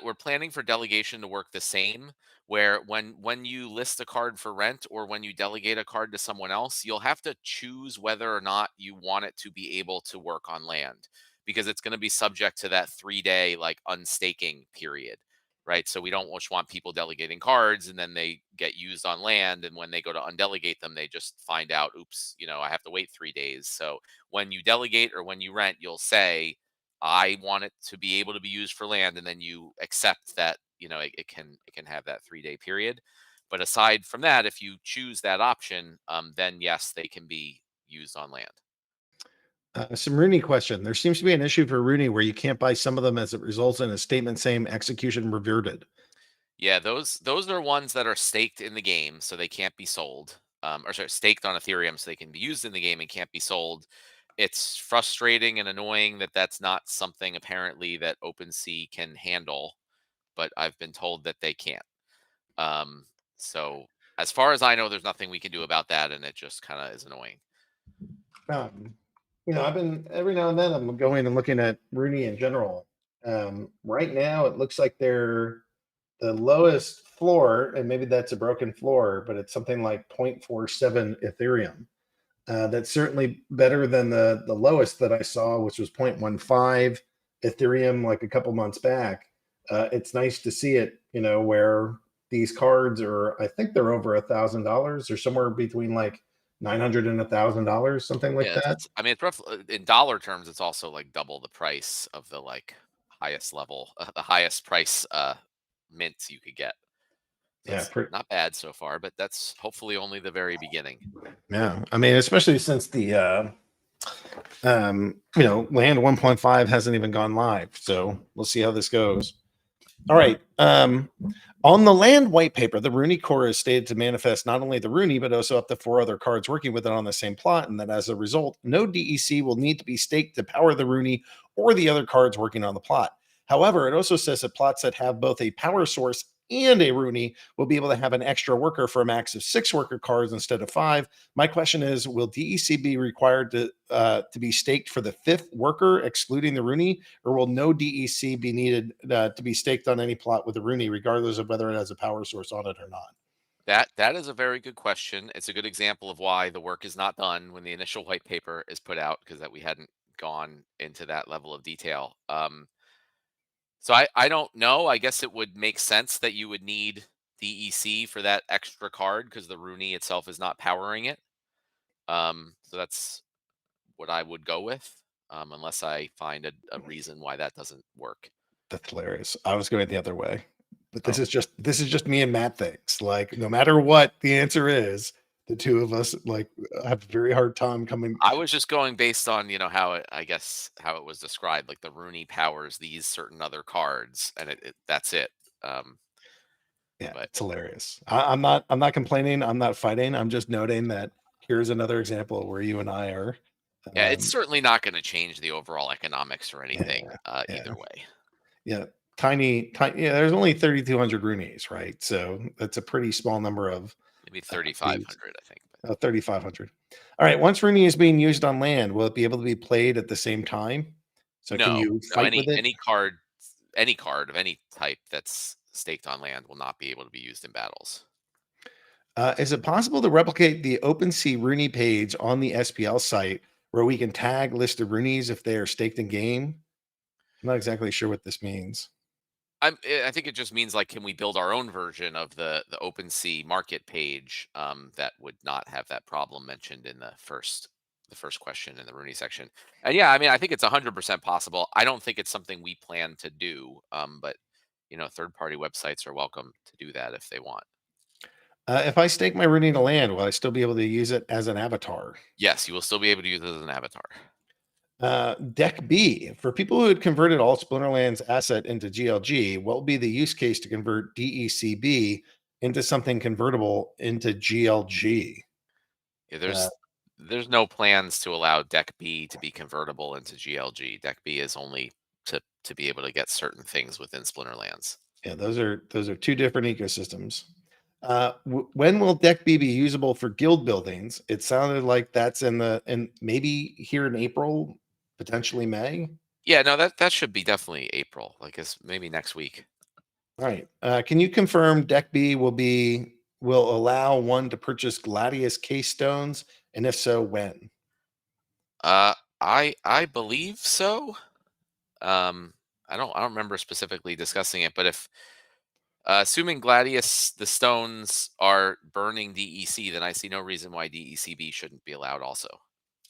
we're planning for delegation to work the same. Where when you list a card for rent or when you delegate a card to someone else, you'll have to choose whether or not you want it to be able to work on land, because it's going to be subject to that 3-day like unstaking period, right? So we don't just want people delegating cards and then they get used on land, and when they go to undelegate them, they just find out, oops, I have to wait 3 days. So when you delegate or when you rent, you'll say, I want it to be able to be used for land, and then you accept that it can have that 3-day period. But aside from that, if you choose that option, then yes, they can be used on land. Some Rooney question. There seems to be an issue for Rooney where you can't buy some of them as it results in a statement saying execution reverted. Yeah, those are ones that are staked in the game, so they can't be sold. Or sorry, staked on Ethereum, so they can be used in the game and can't be sold. It's frustrating and annoying that that's not something apparently that OpenSea can handle, but I've been told that they can't. So as far as I know, there's nothing we can do about that, and it just kind of is annoying. I've been every now and then I'm going and looking at Rooney in general. Right now, it looks like they're the lowest floor, and maybe that's a broken floor, but it's something like 0.47 Ethereum. That's certainly better than the lowest that I saw, which was 0.15 Ethereum like a couple months back. It's nice to see it, where these cards are, I think they're over $1,000 or somewhere between like $900 and $1,000, something like that. I mean, it's rough in dollar terms. It's also like double the price of the like highest level, the highest price mints you could get. Yeah, That's not bad so far, but that's hopefully only the very beginning. yeah. I mean, especially since the land 1.5 hasn't even gone live, so we'll see how this goes. All right. On the land white paper, the Rooney core is stated to manifest not only the Rooney, but also up to 4 other cards working with it on the same plot, and that as a result, no DEC will need to be staked to power the Rooney or the other cards working on the plot. However, it also says that plots that have both a power source and a Rooney will be able to have an extra worker for a max of 6 worker cards instead of 5. My question is, will DEC be required to be staked for the 5th worker, excluding the Rooney, or will no DEC be needed to be staked on any plot with a Rooney, regardless of whether it has a power source on it or not? That is a very good question. It's a good example of why the work is not done when the initial white paper is put out, because that we hadn't gone into that level of detail. So I don't know. I guess it would make sense that you would need DEC for that extra card because the Rooney itself is not powering it. So that's what I would go with, unless I find a reason why that doesn't work. That's hilarious. I was going the other way, but this Oh. is just me and Matt things. Like, no matter what the answer is, the two of us like have a very hard time coming. I was just going based on how I guess how it was described. Like the Rooney powers these certain other cards, and that's it. Yeah, But it's hilarious. I'm not complaining. I'm not fighting. I'm just noting that here's another example where you and I are. yeah, it's certainly not going to change the overall economics or anything yeah. either way. Yeah, tiny. Yeah, there's only 3,200 Roonies, right? So that's a pretty small number of Maybe 3,500, I think. 3,500. All right. Once Rooney is being used on land, will it be able to be played at the same time? So can you fight with it? Any card of any type that's staked on land will not be able to be used in battles. Is it possible to replicate the OpenSea Rooney page on the SPL site where we can tag list of Roonies if they are staked in game? I'm not exactly sure what this means. I think it just means like, can we build our own version of the OpenSea market page that would not have that problem mentioned in the first question in the Rooney section? And yeah, I mean, I think it's 100% possible. I don't think it's something we plan to do, but third-party websites are welcome to do that if they want. If I stake my Rooney to land, will I still be able to use it as an avatar? Yes, you will still be able to use it as an avatar. Deck B, for people who had converted all Splinterlands asset into GLG, what will be the use case to convert DECB into something convertible into GLG? Yeah, there's no plans to allow Deck B to be convertible into GLG. Deck B is only to be able to get certain things within Splinterlands. Yeah, those are two different ecosystems. When will Deck B be usable for guild buildings? It sounded like that's in maybe here in April, potentially May. Yeah, no, that should be definitely April. Like it's maybe next week. All right. Can you confirm Deck B will allow one to purchase Gladius case stones, and if so, when? I believe so. I don't remember specifically discussing it, but if assuming Gladius the stones are burning DEC, then I see no reason why DECB shouldn't be allowed also.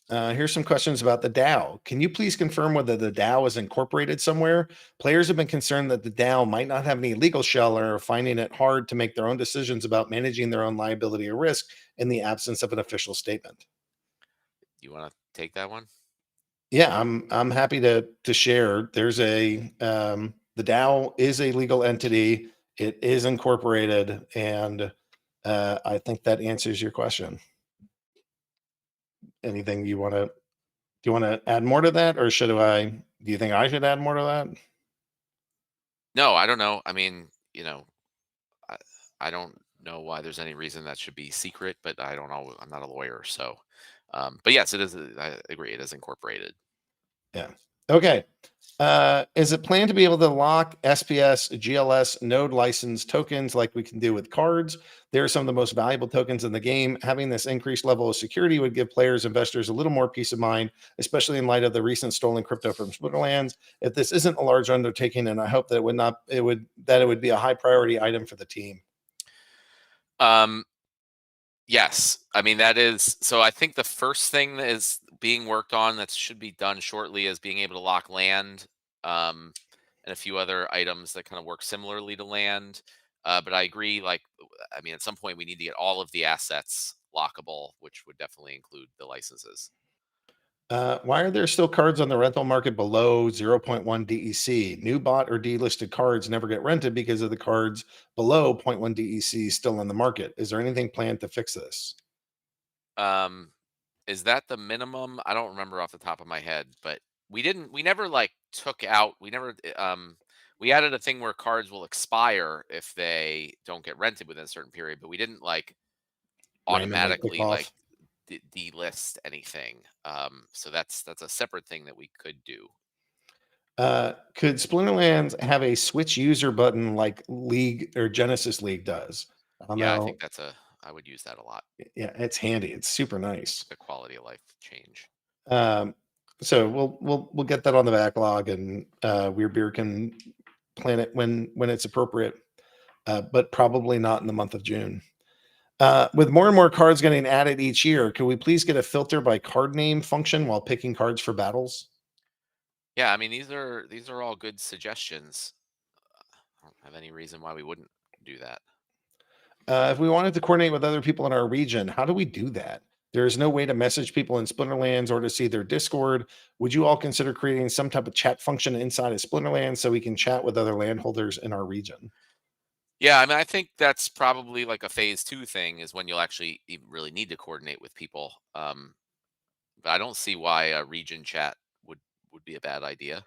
Here's some questions about the DAO. Can you please confirm whether the DAO is incorporated somewhere? Players have been concerned that the DAO might not have any legal shell or are finding it hard to make their own decisions about managing their own liability or risk in the absence of an official statement. You want to take that one? Yeah, I'm happy to share. There's the DAO is a legal entity. It is incorporated, and I think that answers your question. Anything do you want to add more to that, or do you think I should add more to that? No, I don't know. I mean, I don't know why there's any reason that should be secret, but I don't know. I'm not a lawyer, so. But yes, it is. I agree. It is incorporated. Yeah. Okay. Is it planned to be able to lock SPS, GLS, node license tokens like we can do with cards? They're some of the most valuable tokens in the game. Having this increased level of security would give players, investors a little more peace of mind, especially in light of the recent stolen crypto from Splinterlands. If this isn't a large undertaking, and I hope that it would be a high priority item for the team. Yes, I mean that is so. I think the first thing that is being worked on that should be done shortly is being able to lock land, and a few other items that kind of work similarly to land. But I agree. Like, I mean, at some point we need to get all of the assets lockable, which would definitely include the licenses. Why are there still cards on the rental market below 0.1 DEC? New bought or delisted cards never get rented because of the cards below 0.1 DEC still on the market. Is there anything planned to fix this? Um, is that the minimum? I don't remember off the top of my head, but we never like took out, we added a thing where cards will expire if they don't get rented within a certain period, but we didn't like Randomly click automatically like off. delist anything. So that's a separate thing that we could do. Could Splinterlands have a switch user button like League or Genesis League does? I don't Yeah, I know. think I would use that a lot. Yeah, it's handy. It's super nice. The quality of life change. So we'll get that on the backlog, and Weirdbeard can plan it when it's appropriate, but probably not in the month of June. With more and more cards getting added each year, can we please get a filter by card name function while picking cards for battles? Yeah, I mean these are all good suggestions. I don't have any reason why we wouldn't do that. If we wanted to coordinate with other people in our region, how do we do that? There is no way to message people in Splinterlands or to see their Discord. Would you all consider creating some type of chat function inside of Splinterlands so we can chat with other landholders in our region? Yeah, I mean, I think that's probably like a phase 2 thing is when you'll actually really need to coordinate with people. But I don't see why a region chat would be a bad idea.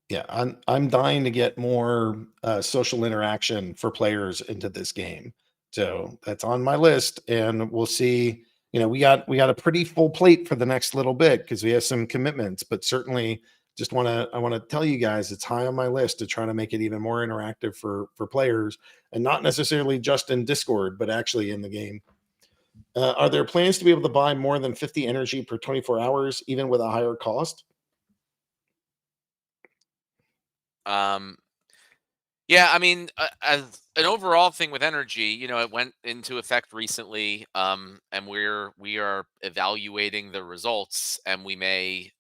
Yeah, I'm dying to get more social interaction for players into this game. So that's on my list, and we'll see. You know, we got a pretty full plate for the next little bit because we have some commitments, but certainly I want to tell you guys it's high on my list to try to make it even more interactive for players, and not necessarily just in Discord, but actually in the game. Are there plans to be able to buy more than 50 energy per 24 hours, even with a higher cost? Um, yeah, I mean, as an overall thing with energy, it went into effect recently, and we are evaluating the results, and we may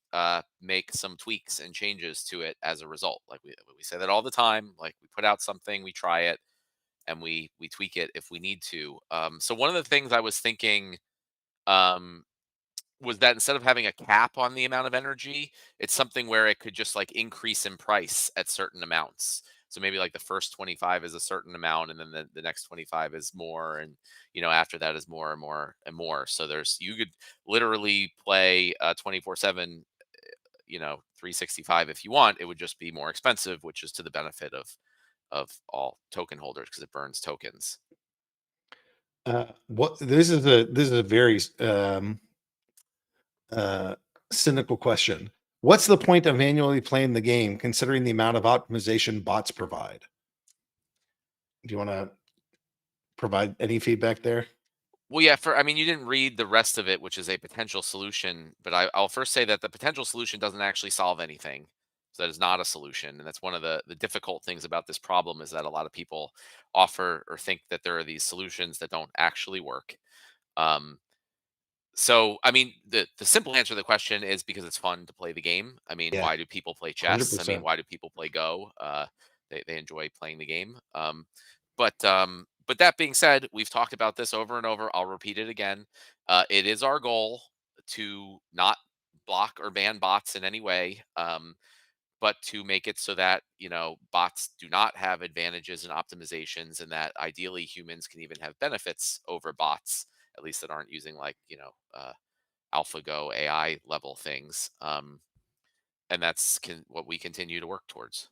make some tweaks and changes to it as a result. Like we say that all the time. Like we put out something, we try it, and we tweak it if we need to. So one of the things I was thinking um, was that instead of having a cap on the amount of energy, it's something where it could just like increase in price at certain amounts. So maybe like the first 25 is a certain amount, and then the next 25 is more, and after that is more and more and more. So you could literally play 24/7, 365 if you want. It would just be more expensive, which is to the benefit of all token holders because it burns tokens. What this is a very uh, cynical question. What's the point of manually playing the game considering the amount of optimization bots provide? Do you want to provide any feedback there? Well, yeah, I mean, you didn't read the rest of it, which is a potential solution. But I'll first say that the potential solution doesn't actually solve anything. So that is not a solution. And that's one of the difficult things about this problem is that a lot of people offer or think that there are these solutions that don't actually work. Um, so, I mean, the simple answer to the question is because it's fun to play the game. I mean, Yeah, why do people play chess? I mean, 100%. why do people play Go? They enjoy playing the game. But that being said, we've talked about this over and over. I'll repeat it again. It is our goal to not block or ban bots in any way, but to make it so that bots do not have advantages and optimizations, and that ideally humans can even have benefits over bots, at least that aren't using like AlphaGo AI level things. And that's what we continue to work towards.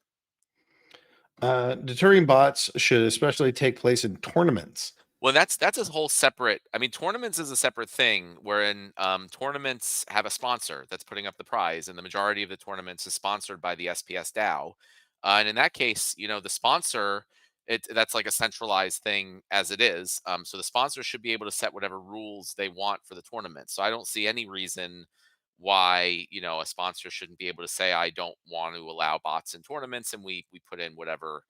Deterring bots should especially take place in tournaments. Well, that's a whole separate. I mean, tournaments is a separate thing, wherein tournaments have a sponsor that's putting up the prize, and the majority of the tournaments is sponsored by the SPS DAO. And in that case, the sponsor, that's like a centralized thing as it is. So the sponsor should be able to set whatever rules they want for the tournament. So I don't see any reason why a sponsor shouldn't be able to say I don't want to allow bots in tournaments, and we put in whatever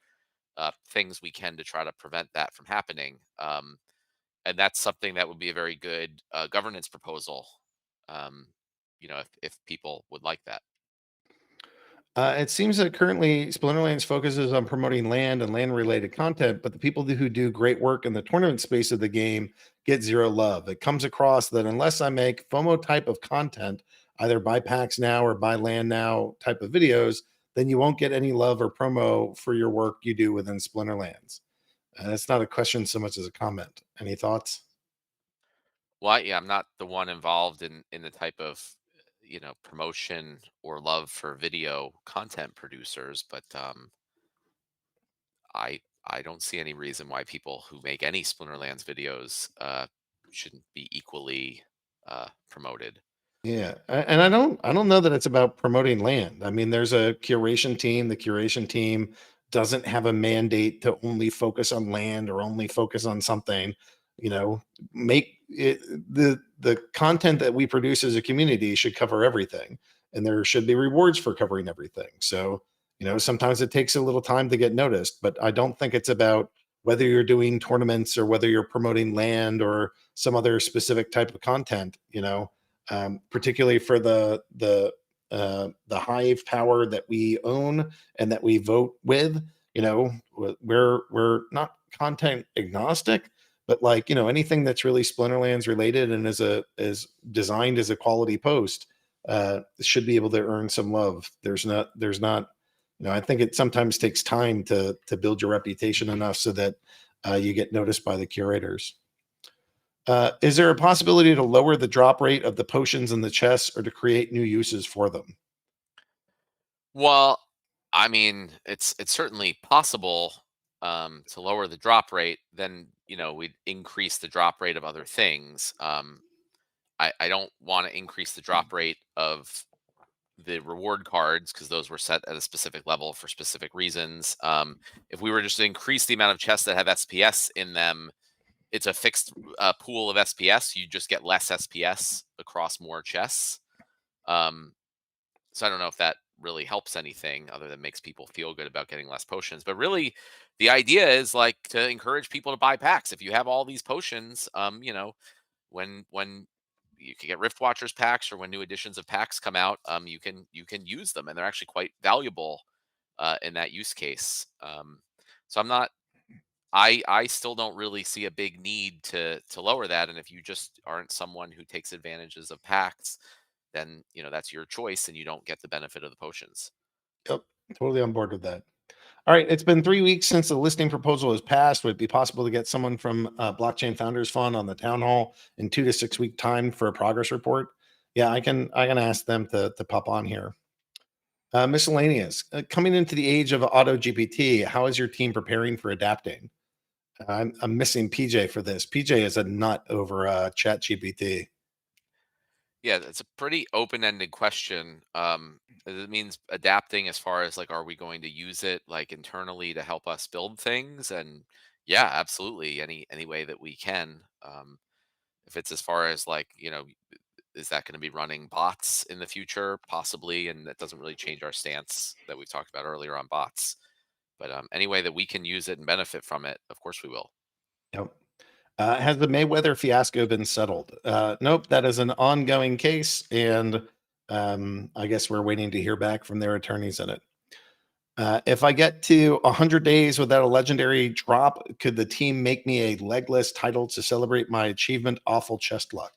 things we can to try to prevent that from happening. And that's something that would be a very good governance proposal, if people would like that. It seems that currently Splinterlands focuses on promoting land and land related content, but the people who do great work in the tournament space of the game get zero love. It comes across that unless I make FOMO type of content, either buy packs now or buy land now type of videos, then you won't get any love or promo for your work you do within Splinterlands. And it's not a question so much as a comment. Any thoughts? Well, yeah, I'm not the one involved in the type of promotion or love for video content producers, but I don't see any reason why people who make any Splinterlands videos shouldn't be equally promoted. Yeah, and I don't know that it's about promoting land. I mean, there's a curation team. The curation team doesn't have a mandate to only focus on land or only focus on something. You know, make it the content that we produce as a community should cover everything, and there should be rewards for covering everything. So, sometimes it takes a little time to get noticed, but I don't think it's about whether you're doing tournaments or whether you're promoting land or some other specific type of content. Particularly for the hive power that we own and that we vote with. We're not content agnostic, but anything that's really Splinterlands related and is designed as a quality post should be able to earn some love. There's not I think it sometimes takes time to build your reputation enough so that you get noticed by the curators. Is there a possibility to lower the drop rate of the potions in the chests or to create new uses for them? Well, I mean, it's certainly possible to lower the drop rate. Then we'd increase the drop rate of other things. I don't want to increase the drop rate of the reward cards because those were set at a specific level for specific reasons. If we were just to increase the amount of chests that have SPS in them, it's a fixed pool of SPS. You just get less SPS across more chests. So I don't know if that really helps anything other than makes people feel good about getting less potions. But really, the idea is like to encourage people to buy packs. If you have all these potions, when you can get Rift Watchers packs or when new editions of packs come out, you can use them, and they're actually quite valuable in that use case. So I'm not. I still don't really see a big need to lower that. And if you just aren't someone who takes advantages of packs, then that's your choice, and you don't get the benefit of the potions. Yep, totally on board with that. All right, it's been 3 weeks since the listing proposal was passed. Would it be possible to get someone from Blockchain Founders Fund on the town hall in 2 to 6 week time for a progress report? Yeah, I can ask them to pop on here. Miscellaneous. Coming into the age of auto GPT, how is your team preparing for adapting? I'm missing PJ for this. PJ is a nut over Chat GPT. Yeah, it's a pretty open-ended question. It means adapting as far as like, are we going to use it like internally to help us build things? And yeah, absolutely. Any way that we can. If it's as far as like, is that going to be running bots in the future? Possibly, and that doesn't really change our stance that we've talked about earlier on bots. But any way that we can use it and benefit from it, of course we will. Yep. Has the Mayweather fiasco been settled? Nope, that is an ongoing case, and I guess we're waiting to hear back from their attorneys in it. If I get to 100 days without a legendary drop, could the team make me a legless title to celebrate my achievement? Awful chest luck.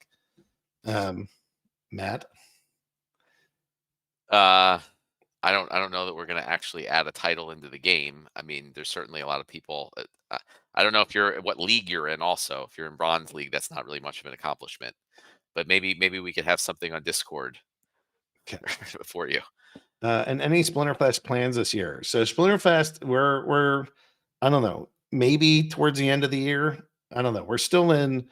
Matt? I don't know that we're going to actually add a title into the game. I mean, there's certainly a lot of people. I don't know what league you're in. Also, if you're in Bronze League, that's not really much of an accomplishment. But maybe we could have something on Discord for you. And any Splinterfest plans this year? So Splinterfest, we're I don't know, maybe towards the end of the year. I don't know. We're still in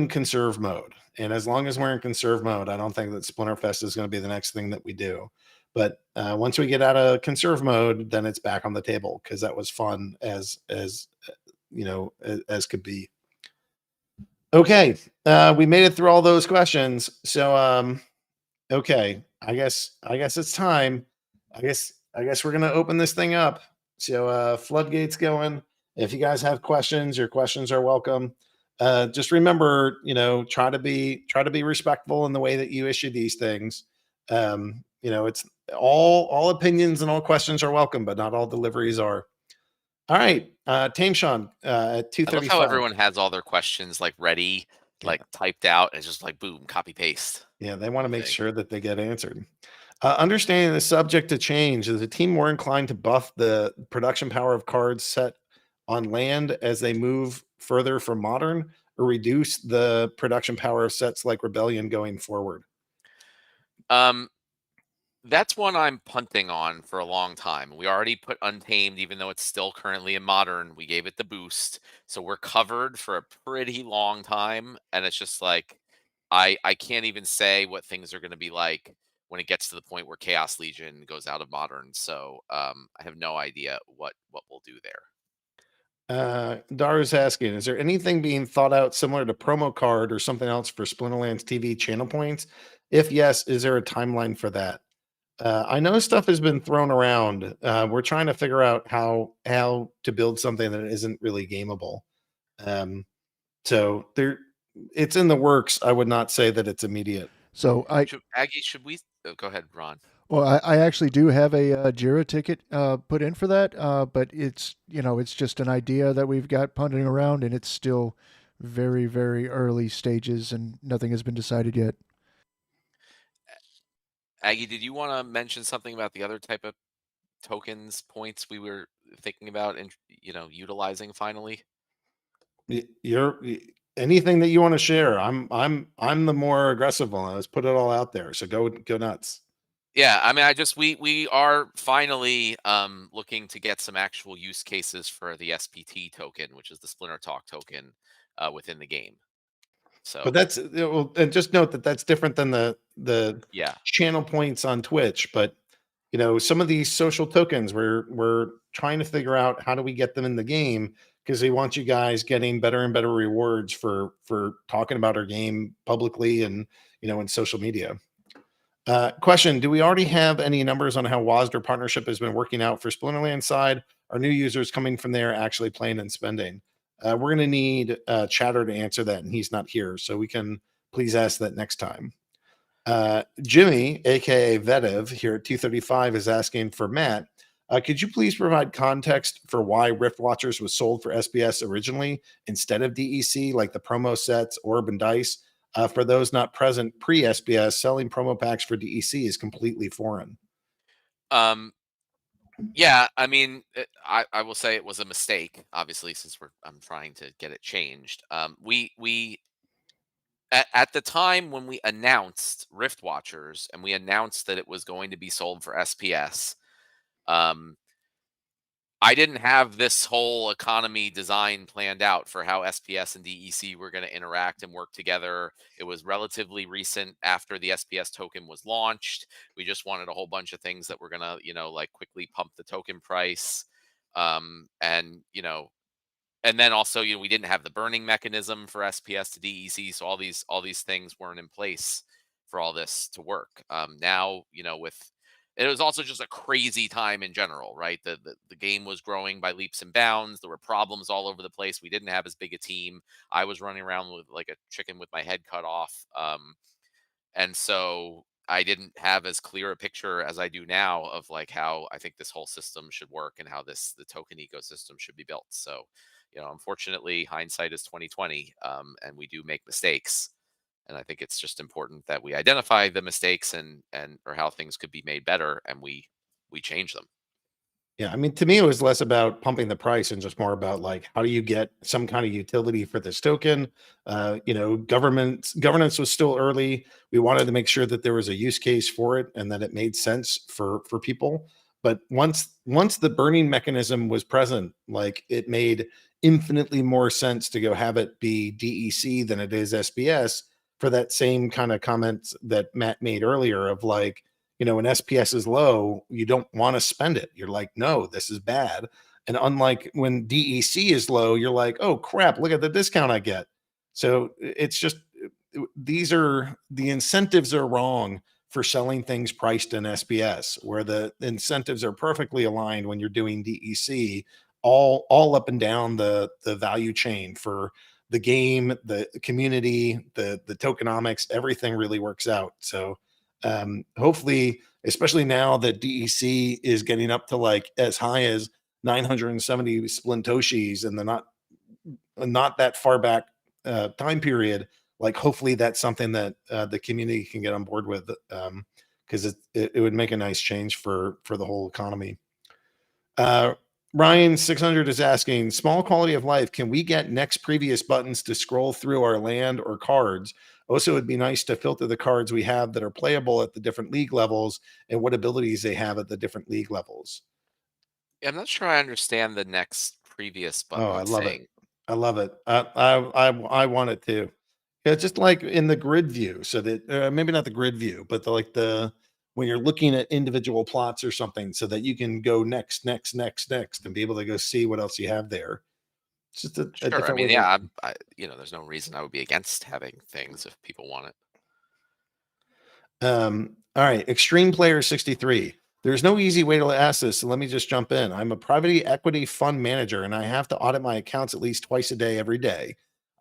conserve mode. And as long as we're in conserve mode, I don't think that Splinterfest is going to be the next thing that we do. But once we get out of conserve mode, then it's back on the table because that was fun as could be. Okay, we made it through all those questions. So okay, I guess it's time. I guess we're gonna open this thing up. So floodgates going. If you guys have questions, your questions are welcome. Just remember, try to be respectful in the way that you issue these things. it's all opinions and all questions are welcome, but not all deliveries are. All right, Tame Sean at I love 2:35. how everyone has all their questions like ready, Yeah. like typed out. It's just like boom, copy paste. Yeah, they want to make thing. sure that they get answered. Understanding the subject to change, is the team more inclined to buff the production power of cards set on land as they move further from modern, or reduce the production power of sets like Rebellion going forward? That's one I'm punting on for a long time. We already put Untamed, even though it's still currently in Modern. We gave it the boost, so we're covered for a pretty long time. And it's just like I can't even say what things are going to be like when it gets to the point where Chaos Legion goes out of Modern. So I have no idea what we'll do there. Dara's asking, is there anything being thought out similar to promo card or something else for Splinterlands TV channel points? If yes, is there a timeline for that? I know stuff has been thrown around. We're trying to figure out how to build something that isn't really gameable. So it's in the works. I would not say that it's immediate. So Aggie, should we go ahead, Ron? Well, I actually do have a Jira ticket put in for that, but it's it's just an idea that we've got punting around, and it's still very, very early stages, and nothing has been decided yet. Aggie, did you want to mention something about the other type of tokens points we were thinking about and utilizing finally? You're anything that you want to share. I'm the more aggressive one. Let's put it all out there. So go nuts. Yeah, I mean, we are finally looking to get some actual use cases for the SPT token, which is the Splinter Talk token within the game. So, But that's and just note that that's different than the yeah, channel points on Twitch. But some of these social tokens, we're trying to figure out how do we get them in the game, because they want you guys getting better and better rewards for talking about our game publicly and in social media. Question: do we already have any numbers on how WASDR partnership has been working out for Splinterland side? Are new users coming from there actually playing and spending? We're going to need Chatter to answer that, and he's not here, so we can please ask that next time. Jimmy, aka Vedev, here at 2:35 is asking for Matt. Could you please provide context for why Rift Watchers was sold for SPS originally instead of DEC, like the promo sets, Orb and Dice? For those not present pre-SPS, selling promo packs for DEC is completely foreign. Yeah, I mean, I will say it was a mistake, obviously, since I'm trying to get it changed. We at the time when we announced Rift Watchers and we announced that it was going to be sold for SPS, I didn't have this whole economy design planned out for how SPS and DEC were going to interact and work together. It was relatively recent after the SPS token was launched. We just wanted a whole bunch of things that were going to, like quickly pump the token price. And then also, we didn't have the burning mechanism for SPS to DEC. So all these things weren't in place for all this to work. Now, it was also just a crazy time in general, right? The game was growing by leaps and bounds. There were problems all over the place. We didn't have as big a team. I was running around with like a chicken with my head cut off. And so I didn't have as clear a picture as I do now of like how I think this whole system should work and how the token ecosystem should be built. So, unfortunately, hindsight is 2020, and we do make mistakes. And I think it's just important that we identify the mistakes and or how things could be made better, and we change them. Yeah, I mean, to me, it was less about pumping the price and just more about like, how do you get some kind of utility for this token? Governance was still early. We wanted to make sure that there was a use case for it and that it made sense for people. But once the burning mechanism was present, like it made infinitely more sense to go have it be DEC than it is SPS, for that same kind of comment that Matt made earlier of like, when SPS is low, you don't want to spend it. You're like, no, this is bad. And unlike when DEC is low, you're like, oh crap, look at the discount I get. So it's just, the incentives are wrong for selling things priced in SPS, where the incentives are perfectly aligned when you're doing DEC, all up and down the value chain for the game, the community, the tokenomics, everything really works out. So hopefully especially now that DEC is getting up to like as high as 970 splintoshis and they're not that far back time period. Like hopefully that's something that the community can get on board with, because it would make a nice change for the whole economy. Ryan 600 is asking, small quality of life, can we get next previous buttons to scroll through our land or cards? Also, it'd be nice to filter the cards we have that are playable at the different league levels and what abilities they have at the different league levels. I'm not sure I understand the next previous button Oh, I love thing. it. I love it. I want it too. Yeah, just like in the grid view, so that maybe not the grid view, but when you're looking at individual plots or something, so that you can go next, and be able to go see what else you have there. It's just a Sure. I different mean, way. yeah, there's no reason I would be against having things if people want it. All right, Extreme Player 63. There's no easy way to ask this, so let me just jump in. I'm a private equity fund manager, and I have to audit my accounts at least twice a day, every day.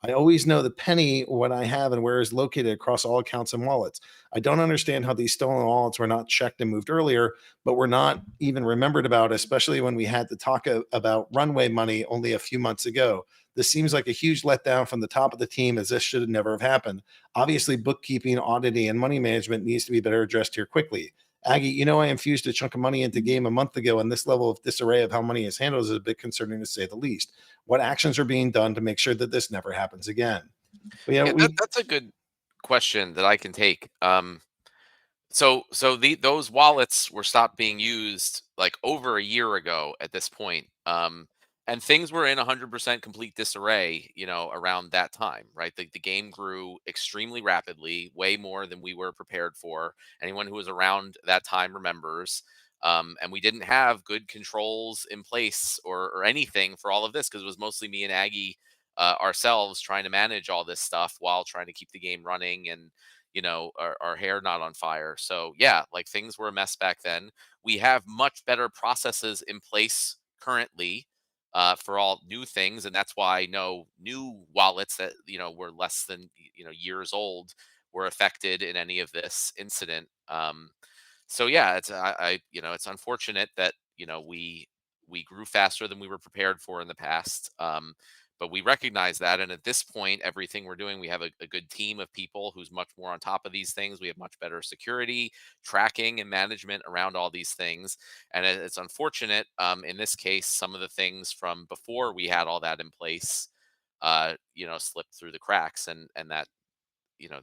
I always know the penny, what I have, and where it's located across all accounts and wallets. I don't understand how these stolen wallets were not checked and moved earlier, but were not even remembered about, especially when we had to talk about runway money only a few months ago. This seems like a huge letdown from the top of the team, as this should never have happened. Obviously, bookkeeping, auditing, and money management needs to be better addressed here quickly. Aggie, I infused a chunk of money into game a month ago, and this level of disarray of how money is handled is a bit concerning, to say the least. What actions are being done to make sure that this never happens again? Yeah, that's a good question that I can take. So those wallets were stopped being used like over a year ago at this point. And things were in 100% complete disarray, around that time, right? The game grew extremely rapidly, way more than we were prepared for. Anyone who was around that time remembers. And we didn't have good controls in place or anything for all of this, because it was mostly me and Aggie ourselves trying to manage all this stuff while trying to keep the game running and our hair not on fire. So yeah, like things were a mess back then. We have much better processes in place currently for all new things, and that's why no new wallets that were less than years old were affected in any of this incident. So yeah, it's unfortunate that we grew faster than we were prepared for in the past. But we recognize that, and at this point, everything we're doing, we have a good team of people who's much more on top of these things. We have much better security, tracking, and management around all these things. And it's unfortunate, in this case, some of the things from before we had all that in place, slipped through the cracks, and that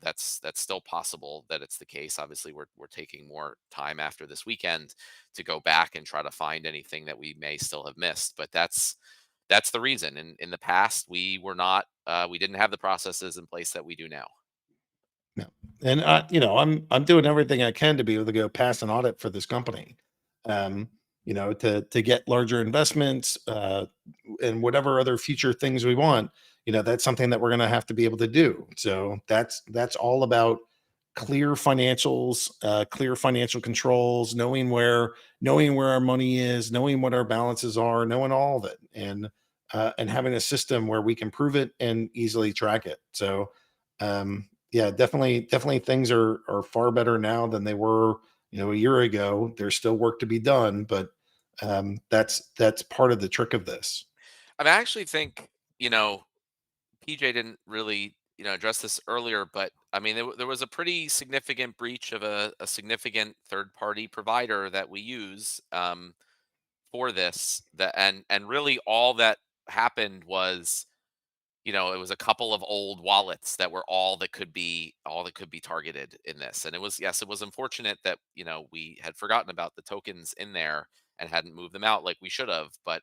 that's still possible that it's the case. Obviously, we're taking more time after this weekend to go back and try to find anything that we may still have missed, but that's the reason. In the past, we didn't have the processes in place that we do now. No. And I'm doing everything I can to be able to go pass an audit for this company. To get larger investments, and whatever other future things we want, that's something that we're going to have to be able to do. So that's all about clear financials, clear financial controls, knowing where our money is, knowing what our balances are, knowing all of it, and having a system where we can prove it and easily track it. So, yeah, definitely things are far better now than they were, a year ago. There's still work to be done, but that's part of the trick of this. I actually think PJ didn't really address this earlier, but I mean there was a pretty significant breach of a significant third party provider that we use for this. And really all that happened was it was a couple of old wallets that were all that could be targeted in this. And it was unfortunate that we had forgotten about the tokens in there and hadn't moved them out like we should have. But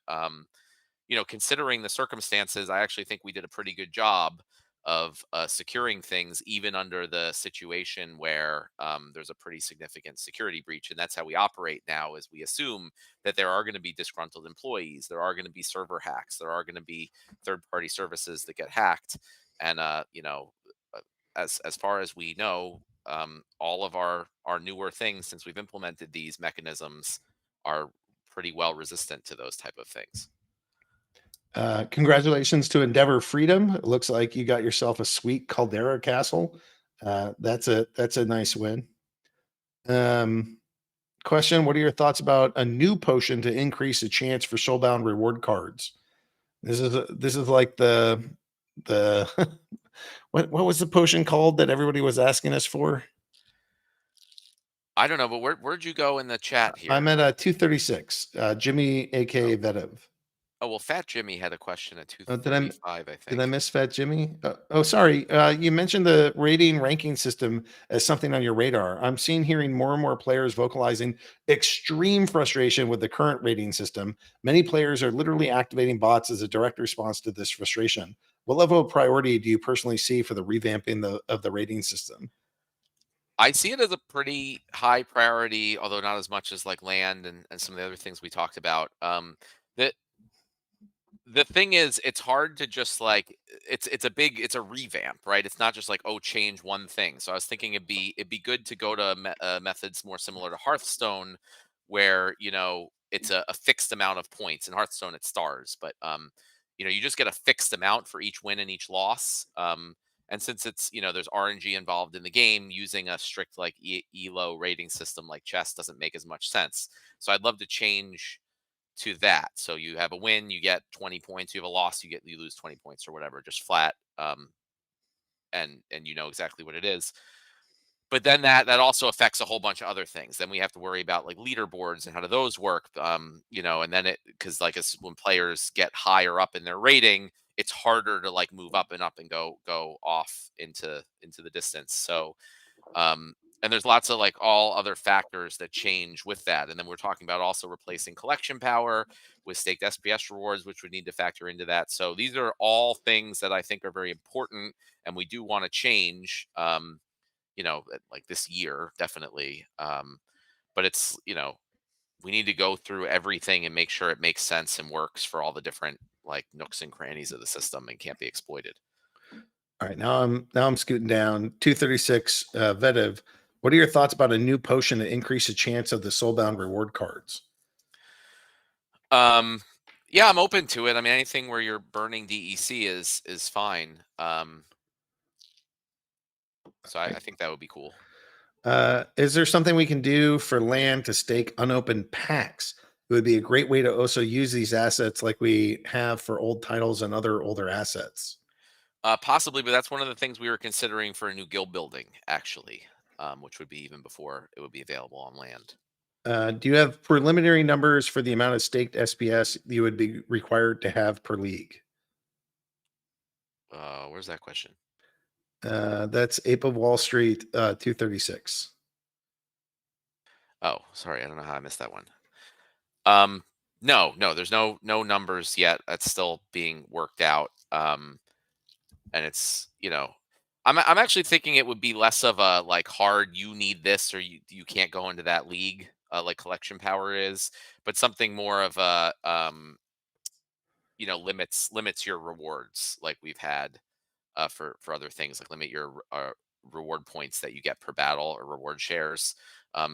considering the circumstances, I actually think we did a pretty good job of securing things, even under the situation where there's a pretty significant security breach. And that's how we operate now, is we assume that there are going to be disgruntled employees, there are going to be server hacks, there are going to be third-party services that get hacked. And as far as we know, all of our newer things, since we've implemented these mechanisms, are pretty well resistant to those type of things. Congratulations to Endeavor Freedom. It looks like you got yourself a sweet Caldera castle. That's a nice win. question: what are your thoughts about a new potion to increase the chance for soulbound reward cards? This is like the what was the potion called that everybody was asking us for? I don't know, but where'd you go in the chat here? I'm at 236. Jimmy, aka Vedev. Oh well, Fat Jimmy had a question at Oh, 235. I think. Did I miss Fat Jimmy? Oh, sorry. You mentioned the rating ranking system as something on your radar. I'm hearing more and more players vocalizing extreme frustration with the current rating system. Many players are literally activating bots as a direct response to this frustration. What level of priority do you personally see for the revamping of the rating system? I see it as a pretty high priority, although not as much as like land and some of the other things we talked about. The the thing is, it's hard to just like it's a revamp, right? It's not just like, oh, change one thing. So I was thinking it'd be good to go to methods more similar to Hearthstone, where it's a fixed amount of points. In Hearthstone it's stars, but you just get a fixed amount for each win and each loss. And since it's there's RNG involved in the game, using a strict like elo rating system like chess doesn't make as much sense. So I'd love to change to that. So you have a win, you get 20 points. You have a loss, you lose 20 points or whatever, just flat. And you know exactly what it is. But then that also affects a whole bunch of other things. Then we have to worry about like leaderboards and how do those work. And then because like when players get higher up in their rating, it's harder to like move up and go off into the distance. So and there's lots of like all other factors that change with that. And then we're talking about also replacing collection power with staked SPS rewards, which would need to factor into that. So these are all things that I think are very important and we do want to change, like this year, definitely. But it's, we need to go through everything and make sure it makes sense and works for all the different like nooks and crannies of the system and can't be exploited. All right, now I'm scooting down 236. Vedev, what are your thoughts about a new potion to increase the chance of the soulbound reward cards? Yeah, I'm open to it. I mean, anything where you're burning DEC is fine. So I think that would be cool. Is there something we can do for land to stake unopened packs? It would be a great way to also use these assets like we have for old titles and other older assets. Possibly, but that's one of the things we were considering for a new guild building, actually, which would be even before it would be available on land. Do you have preliminary numbers for the amount of staked SPS you would be required to have per league? Where's that question? That's Ape of Wall Street, 236. Oh, sorry, I don't know how I missed that one. No, there's no numbers yet. That's still being worked out. And it's, I'm actually thinking it would be less of a like hard, you need this or you can't go into that league, like collection power is, but something more of a, limits your rewards like we've had for other things, like limit your reward points that you get per battle or reward shares.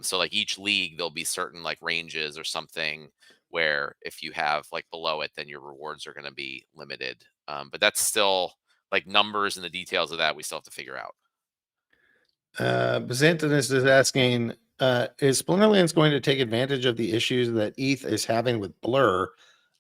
So like each league, there'll be certain like ranges or something where if you have like below it, then your rewards are going to be limited. But that's still like numbers and the details of that we still have to figure out. Byzantinus is asking, is Splinterlands going to take advantage of the issues that ETH is having with Blur?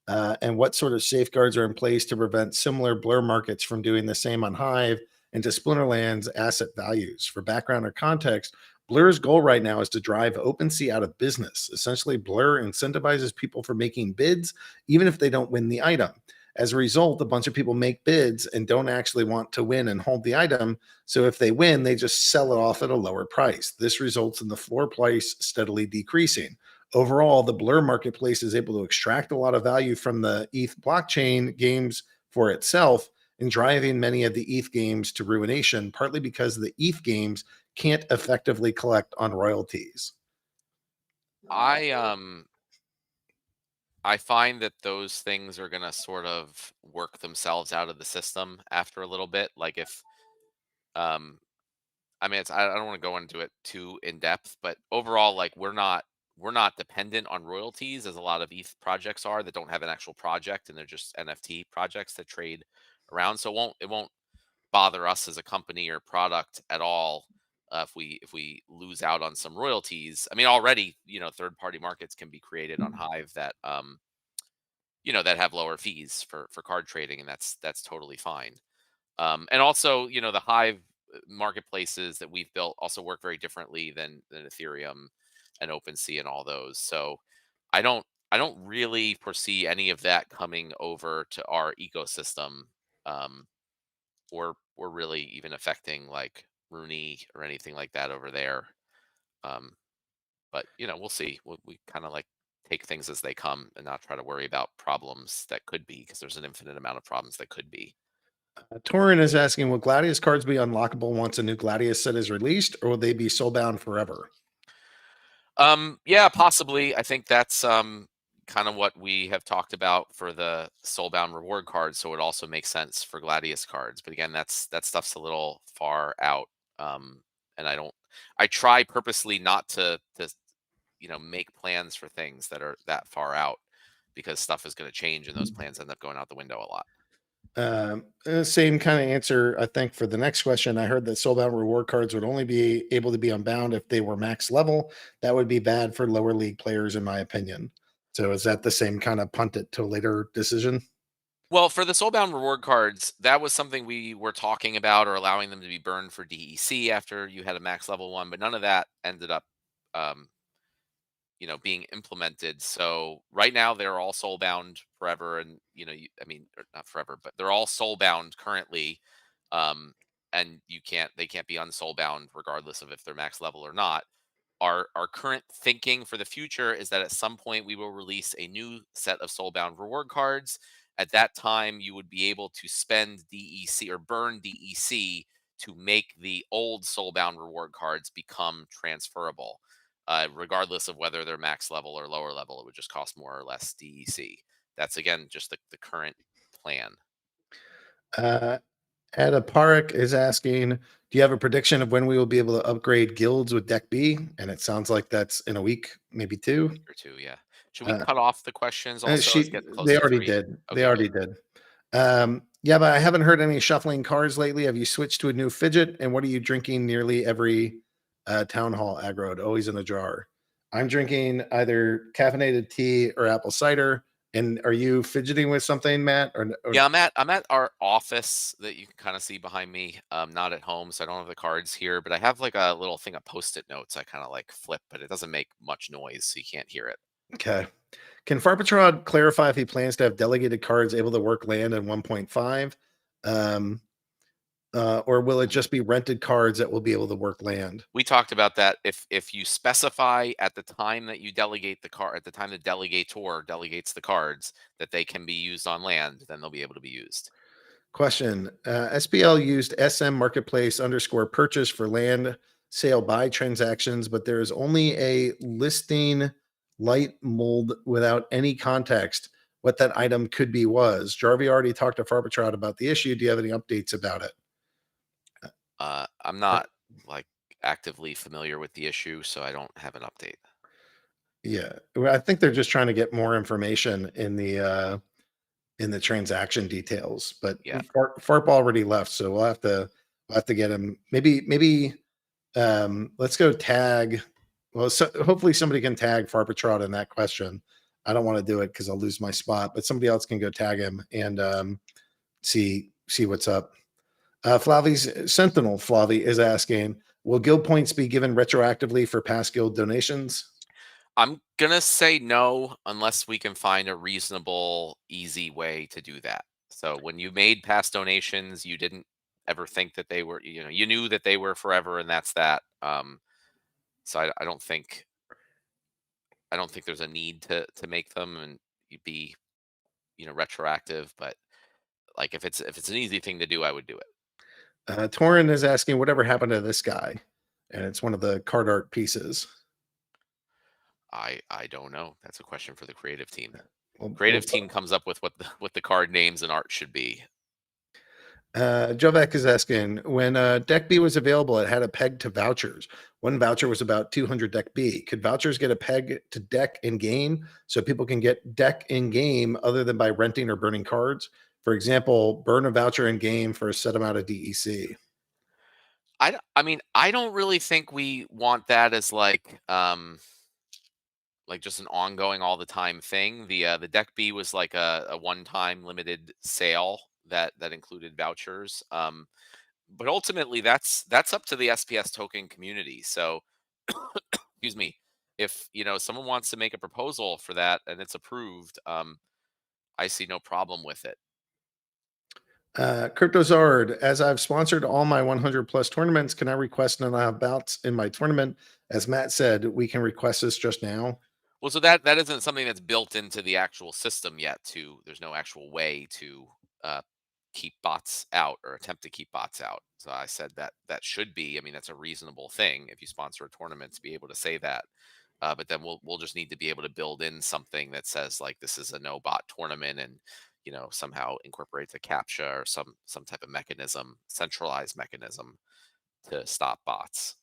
And what sort of safeguards are in place to prevent similar Blur markets from doing the same on Hive and to Splinterland's asset values? For background or context, Blur's goal right now is to drive OpenSea out of business. Essentially, Blur incentivizes people for making bids, even if they don't win the item. As a result, a bunch of people make bids and don't actually want to win and hold the item. So if they win, they just sell it off at a lower price. This results in the floor price steadily decreasing. Overall, the Blur marketplace is able to extract a lot of value from the ETH blockchain games for itself and driving many of the ETH games to ruination, partly because the ETH games can't effectively collect on royalties. I find that those things are going to sort of work themselves out of the system after a little bit. Like if, I mean, I don't want to go into it too in depth, but overall, like we're not dependent on royalties as a lot of ETH projects are that don't have an actual project and they're just NFT projects that trade around. So it won't bother us as a company or product at all if we lose out on some royalties. I mean, already, third party markets can be created on Hive that that have lower fees for card trading, and that's totally fine. And also, the Hive marketplaces that we've built also work very differently than Ethereum and OpenSea and all those. So I don't really foresee any of that coming over to our ecosystem, or really even affecting like Rooney or anything like that over there. Um, but we'll see. We kind of like take things as they come and not try to worry about problems that could be, because there's an infinite amount of problems that could be. Torin is asking, will Gladius cards be unlockable once a new Gladius set is released, or will they be soulbound forever? Yeah, possibly. I think that's kind of what we have talked about for the soulbound reward cards, so it also makes sense for Gladius cards. But again, that stuff's a little far out. And I try purposely not to make plans for things that are that far out, because stuff is going to change and those plans end up going out the window a lot. Same kind of answer, I think, for the next question. I heard that soulbound reward cards would only be able to be unbound if they were max level. That would be bad for lower league players, in my opinion. So is that the same kind of punt it to a later decision? Well, for the soulbound reward cards, that was something we were talking about, or allowing them to be burned for DEC after you had a max level one, but none of that ended up um, being implemented. So right now they're all soulbound forever, and I mean, or not forever, but they're all soulbound currently, and they can't be unsoulbound regardless of if they're max level or not. Our current thinking for the future is that at some point we will release a new set of soulbound reward cards. At that time, you would be able to spend DEC or burn DEC to make the old soulbound reward cards become transferable. Regardless of whether they're max level or lower level, it would just cost more or less DEC. That's, again, just the current plan. Adaparik is asking, do you have a prediction of when we will be able to upgrade guilds with Deck B? And it sounds like that's in a week, maybe two. Or two, yeah. Should we cut off the questions also? Let's get close They to already 3. did. Okay, They already did. Yeah, but I haven't heard any shuffling cards lately. Have you switched to a new fidget? And what are you drinking nearly every town hall aggroed? Always in a jar. I'm drinking either caffeinated tea or apple cider. And are you fidgeting with something, Matt? Or Yeah, I'm at our office that you can kind of see behind me. Not at home, so I don't have the cards here, but I have like a little thing of Post-it notes I kind of like flip, but it doesn't make much noise, so you can't hear it. Okay. Can Farpetrad clarify if he plans to have delegated cards able to work land in 1.5? Or will it just be rented cards that will be able to work land? We talked about that. If you specify at the time that you delegate the card, at the time the delegator delegates the cards, that they can be used on land, then they'll be able to be used. Question. SPL used SM Marketplace _ purchase for land sale buy transactions, but there is only a listing light mold without any context what that item could be was. Jarvie already talked to Farpetrad about the issue. Do you have any updates about it? I'm not like actively familiar with the issue, so I don't have an update. Yeah, well, I think they're just trying to get more information in the transaction details. But Yeah. Farp already left, so we'll have to get him. Maybe let's go tag. Well, so hopefully somebody can tag Farpetrad in that question. I don't want to do it because I'll lose my spot, but somebody else can go tag him and see what's up. Flavi's Sentinel Flavi is asking, will guild points be given retroactively for past guild donations? I'm gonna say no, unless we can find a reasonable, easy way to do that. So when you made past donations, you didn't ever think that they were, you knew that they were forever, and that's that. So I don't think there's a need to make them and be, retroactive. But like if it's an easy thing to do, I would do it. Torin is asking, whatever happened to this guy? And it's one of the card art pieces. I don't know. That's a question for the creative team. Well, Creative team comes up with what the card names and art should be. Jovek is asking, when Deck B was available, it had a peg to vouchers. One voucher was about 200 Deck B. Could vouchers get a peg to deck in game so people can get deck in game other than by renting or burning cards? For example, burn a voucher in game for a set amount of DEC. I mean, I don't really think we want that as like just an ongoing all the time thing. The Deck B was like a one-time limited sale that included vouchers. But ultimately that's up to the SPS token community. So excuse me, if someone wants to make a proposal for that and it's approved, I see no problem with it. CryptoZard, as I've sponsored all my 100 plus tournaments, can I request and allow bouts in my tournament? As Matt said, we can request this just now. Well, so that isn't something that's built into the actual system yet. There's no actual way to uh, keep bots out or attempt to keep bots out. So I said that should be. I mean, that's a reasonable thing if you sponsor a tournament to be able to say that. But then we'll just need to be able to build in something that says like this is a no bot tournament, and somehow incorporates a captcha or some type of mechanism, centralized mechanism to stop bots.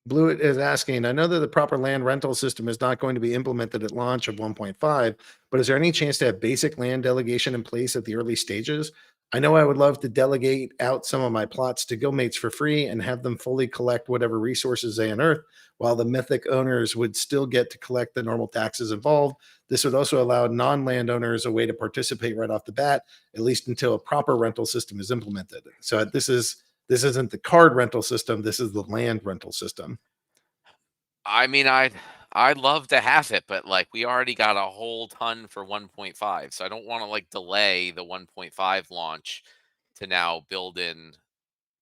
Blewett is asking, I know that the proper land rental system is not going to be implemented at launch of 1.5, but is there any chance to have basic land delegation in place at the early stages? I know I would love to delegate out some of my plots to guildmates for free and have them fully collect whatever resources they unearth, while the mythic owners would still get to collect the normal taxes involved. This would also allow non-landowners a way to participate right off the bat, at least until a proper rental system is implemented. So this isn't the card rental system. This is the land rental system. I mean, I'd love to have it, but like we already got a whole ton for 1.5, so I don't want to like delay the 1.5 launch to now build in,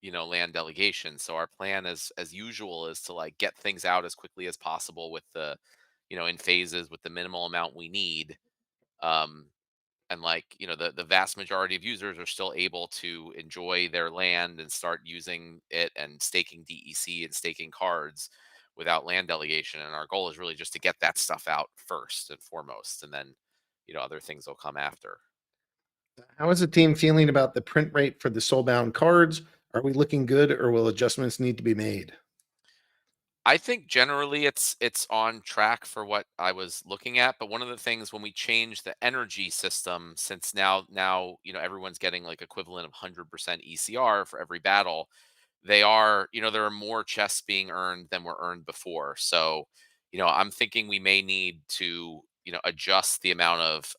land delegation. So our plan is, as usual, is to like get things out as quickly as possible with the, in phases with the minimal amount we need. And like the vast majority of users are still able to enjoy their land and start using it and staking DEC and staking cards without land delegation. And our goal is really just to get that stuff out first and foremost, and then other things will come after. How is the team feeling about the print rate for the soulbound cards? Are we looking good, or will adjustments need to be made? I think generally it's on track for what I was looking at, but one of the things when we changed the energy system, since now everyone's getting like equivalent of 100% ECR for every battle, there are more chests being earned than were earned before. So, I'm thinking we may need to adjust the amount of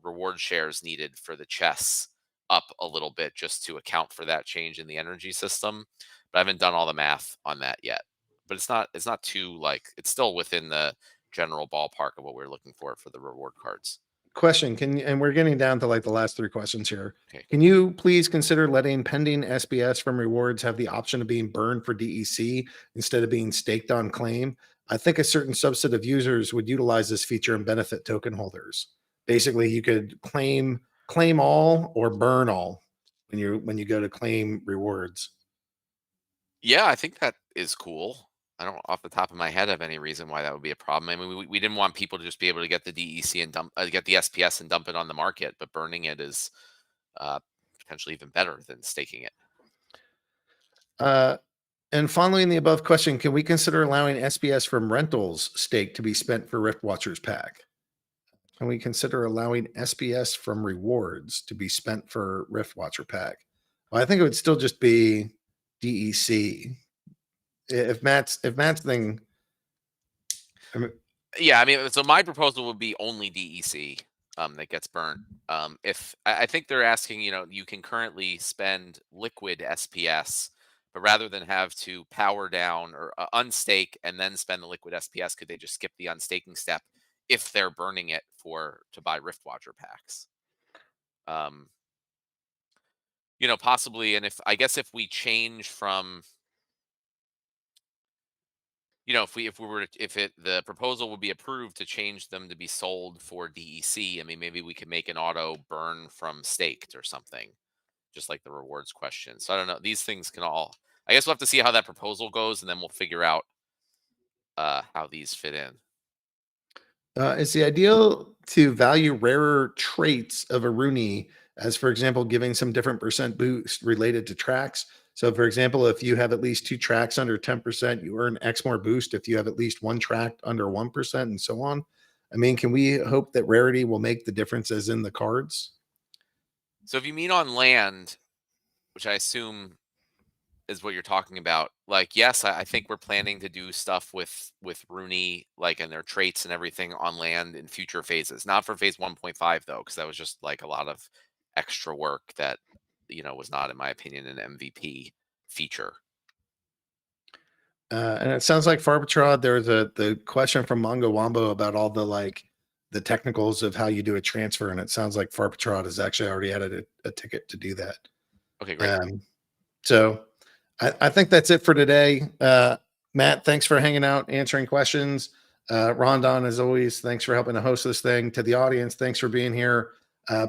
reward shares needed for the chests up a little bit just to account for that change in the energy system. But I haven't done all the math on that yet. But it's not too like it's still within the general ballpark of what we're looking for the reward cards. Question, and we're getting down to like the last three questions here. Okay. Can you please consider letting pending SBS from rewards have the option of being burned for DEC instead of being staked on claim? I think a certain subset of users would utilize this feature and benefit token holders. Basically, you could claim all or burn all when you go to claim rewards. Yeah, I think that is cool. I don't off the top of my head have any reason why that would be a problem. I mean, we didn't want people to just be able to get the DEC and get the SPS and dump it on the market, but burning it is potentially even better than staking it. And following the above question, can we consider allowing SPS from rentals stake to be spent for Rift Watchers pack? Can we consider allowing SPS from rewards to be spent for Rift Watcher pack? Well, I think it would still just be DEC. If Matt's thing, Yeah, I mean, so my proposal would be only DEC that gets burnt. If I think they're asking, you can currently spend liquid SPS, but rather than have to power down or unstake and then spend the liquid SPS, could they just skip the unstaking step if they're burning it to buy Rift Watcher packs? Possibly. And if we change from the proposal would be approved to change them to be sold for DEC, I mean, maybe we could make an auto burn from staked or something, just like the rewards question. So I don't know. These things I guess we'll have to see how that proposal goes, and then we'll figure out how these fit in. Is the ideal to value rarer traits of a Rooney as, for example, giving some different percent boost related to tracks? So, for example, if you have at least 2 tracks under 10%, you earn X more boost. If you have at least 1 track under 1%, and so on. I mean, can we hope that rarity will make the difference as in the cards? So if you mean on land, which I assume is what you're talking about. Like, yes, I think we're planning to do stuff with Rooney, like, and their traits and everything on land in future phases. Not for phase 1.5 though, because that was just like a lot of extra work that was not, in my opinion, an MVP feature. And it sounds like Farpetrad, there was the question from Mongo Wombo about all the technicals of how you do a transfer, and it sounds like Farpetrad has actually already added a ticket to do that. Okay, great. So I think that's it for today. Matt, thanks for hanging out, answering questions. Rondon, as always, thanks for helping to host this thing. To the audience, thanks for being here.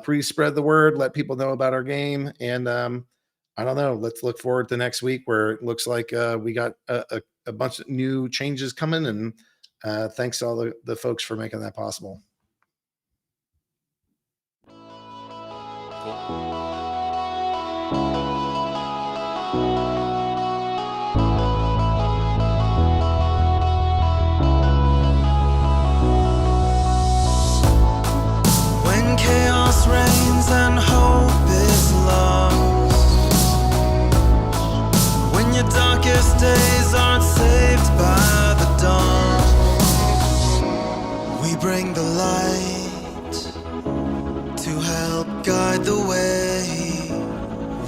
Please spread the word, let people know about our game, and I don't know. Let's look forward to next week, where it looks like we got a bunch of new changes coming. And thanks to all the folks for making that possible. When chaos reigns and hope is lost, when your darkest days aren't saved by the dawn, we bring the light to help guide the way.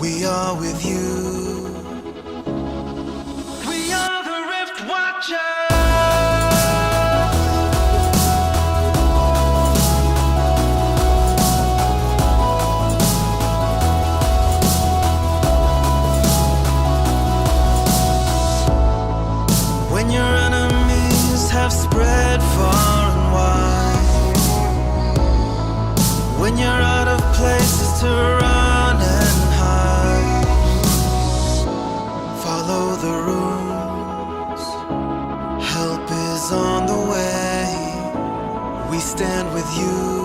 We are with you. We are the Rift Watchers. When your enemies have spread far and wide, when you're out of places to run and hide, follow the runes, help is on the way. We stand with you.